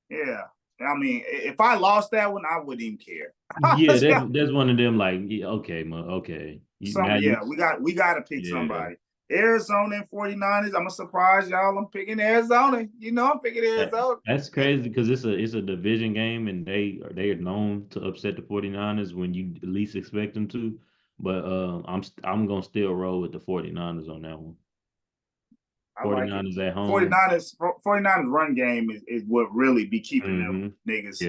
yeah. I mean, if I lost that one, I wouldn't even care. yeah. That's one of them. Like, yeah, okay, okay. Now you, Yeah, we got to pick yeah. somebody. Arizona and 49ers. I'm gonna surprise y'all. I'm picking Arizona. You know, I'm picking That, Arizona. that's crazy because it's a division game and they are known to upset the 49ers when you least expect them to. But I'm gonna still roll with the 49ers on that one. I like it. 49ers at home. 49ers run game is what really be keeping them Mm-hmm. niggas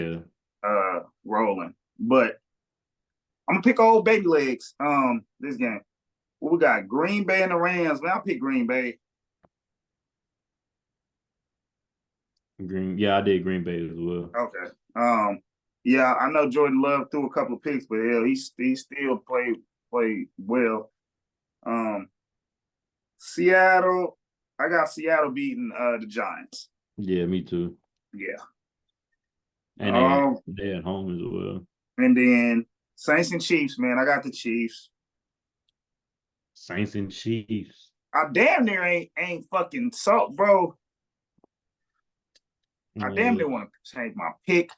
Yeah. rolling. But I'm gonna pick old baby legs this game. What we got? Green Bay and the Rams. Man, I'll pick Green Bay. Yeah, I did Green Bay as well. Okay. Yeah, I know Jordan Love threw a couple of picks, but hell, he still played well. Um, Seattle, I got Seattle beating the Giants. Yeah, me too. Yeah. And they at home as well. And then Saints and Chiefs, man. I got the Chiefs. Saints and Chiefs. I damn near ain't fucking salt, bro. I damn Yeah. near want to change my pick,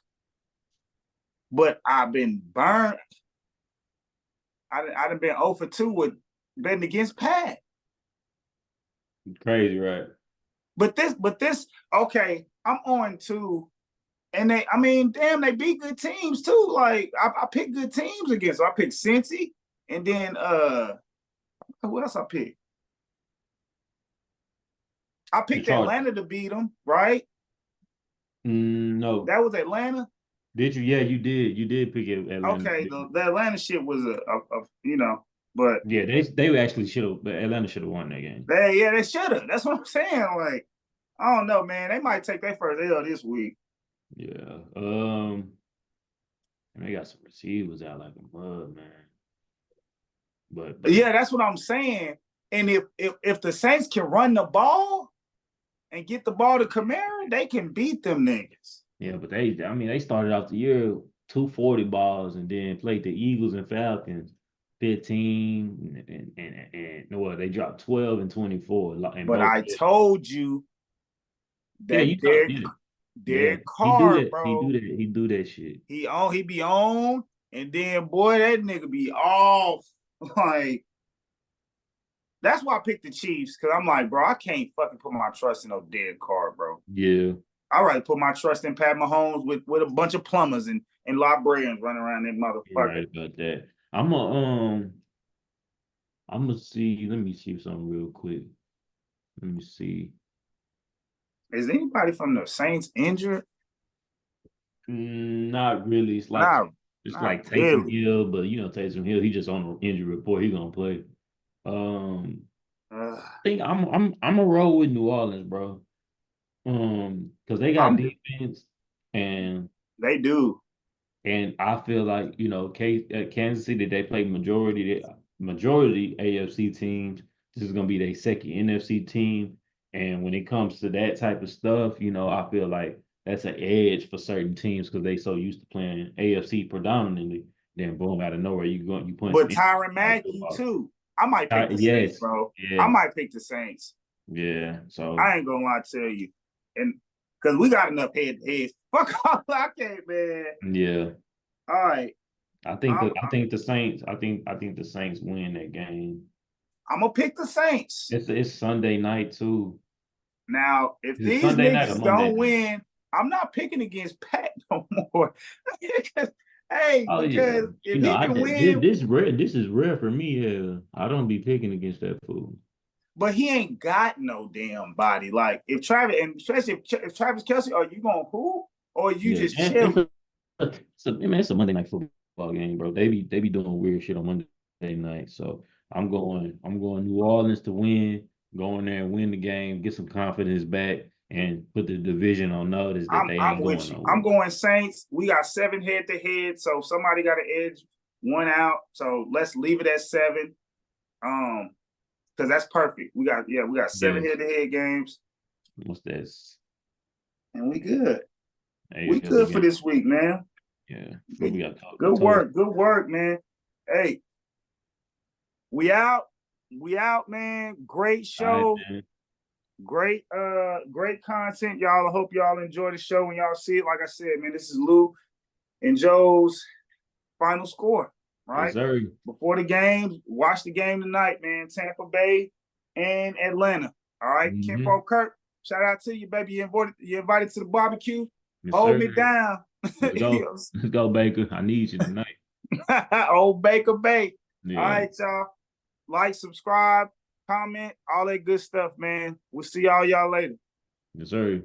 but I've been burned. I done been 0 for 2 with betting against Pat. Crazy, right? But this, okay, I'm on 2. And I mean, damn, they beat good teams too. Like I picked good teams against. So I picked Cincy, and then who else I picked? I picked Atlanta to beat them, right? No. That was Atlanta. Did you? Yeah, you did. You did pick Atlanta. Okay, the Atlanta shit was but yeah, they actually should have. Atlanta should have won that game. They should have. That's what I'm saying. Like, I don't know, man. They might take their first L this week. Yeah. And they got some receivers out like a mud, man. But yeah, that's what I'm saying. And if the Saints can run the ball and get the ball to Kamara, they can beat them niggas. Yeah, but they started off the year 240 balls and then played the Eagles and Falcons 15 and well, they dropped 12 and 24. And but I told you yeah, that you told yeah. Derek He do Carr, that. bro. He do that shit. He be on, and then boy, that nigga be off. Like, that's why I picked the Chiefs, because I'm like, bro, I can't fucking put my trust in no Derek Carr, bro. Yeah. I'd rather put my trust in Pat Mahomes with a bunch of plumbers and librarians running around that motherfucker. You're right about that. I'm gonna see. Let me see something real quick. Let me see. Is anybody from the Saints injured? Not really. It's like Taysom Hill, but Taysom Hill, he just on the injury report. He gonna play. I think I'm a roll with New Orleans, bro. Because they got defense and they do. And I feel like Kansas City, they play majority AFC teams. This is gonna be their second NFC team, and when it comes to that type of stuff, I feel like that's an edge for certain teams because they so used to playing AFC predominantly. Then boom, out of nowhere you playing. But Tyrann Mathieu too. I might pick the Saints, bro. Yeah. I might pick the Saints. Yeah. So I ain't gonna lie to you, and because we got enough head to head. Fuck all I can't, man. Yeah. All right. I think the Saints win that game. I'm gonna pick the Saints. It's Sunday night too. Now, if these niggas don't win, I'm not picking against Pat no more. Hey, because if he can win, this is rare for me. I don't be picking against that fool. But he ain't got no damn body. Like if Travis, and especially if Travis Kelce, are you gonna who? Or you just chill? It's a Monday night football game, bro. They be doing weird shit on Monday night. So I'm going New Orleans to win. Go in there and win the game, get some confidence back, and put the division on notice that they I'm ain't with going you. I'm nowhere. going Saints. We got 7 head-to-head, so somebody got to edge one out. So let's leave it at 7. Because that's perfect. We got 7 Yes. head-to-head games, What's that? and we good. We AFC good for game. this week, man. Yeah. What we got Good total. work, man. Hey, we out. We out, man. Great All right, show. man. Great content, y'all. I hope y'all enjoy the show when y'all see it. Like I said, man, this is Lou and Joe's final score, right? Yes, sir. Before the game, watch the game tonight, man. Tampa Bay and Atlanta. All right. Kimpo Kirk, shout out to you, baby. You invited to the barbecue. Yes, Hold sir. me down. Let's go. Let's go, Baker. I need you tonight. Old Baker Bay. Yeah. All right, y'all. Like, subscribe, comment, all that good stuff, man. We'll see y'all later. Yes, sir.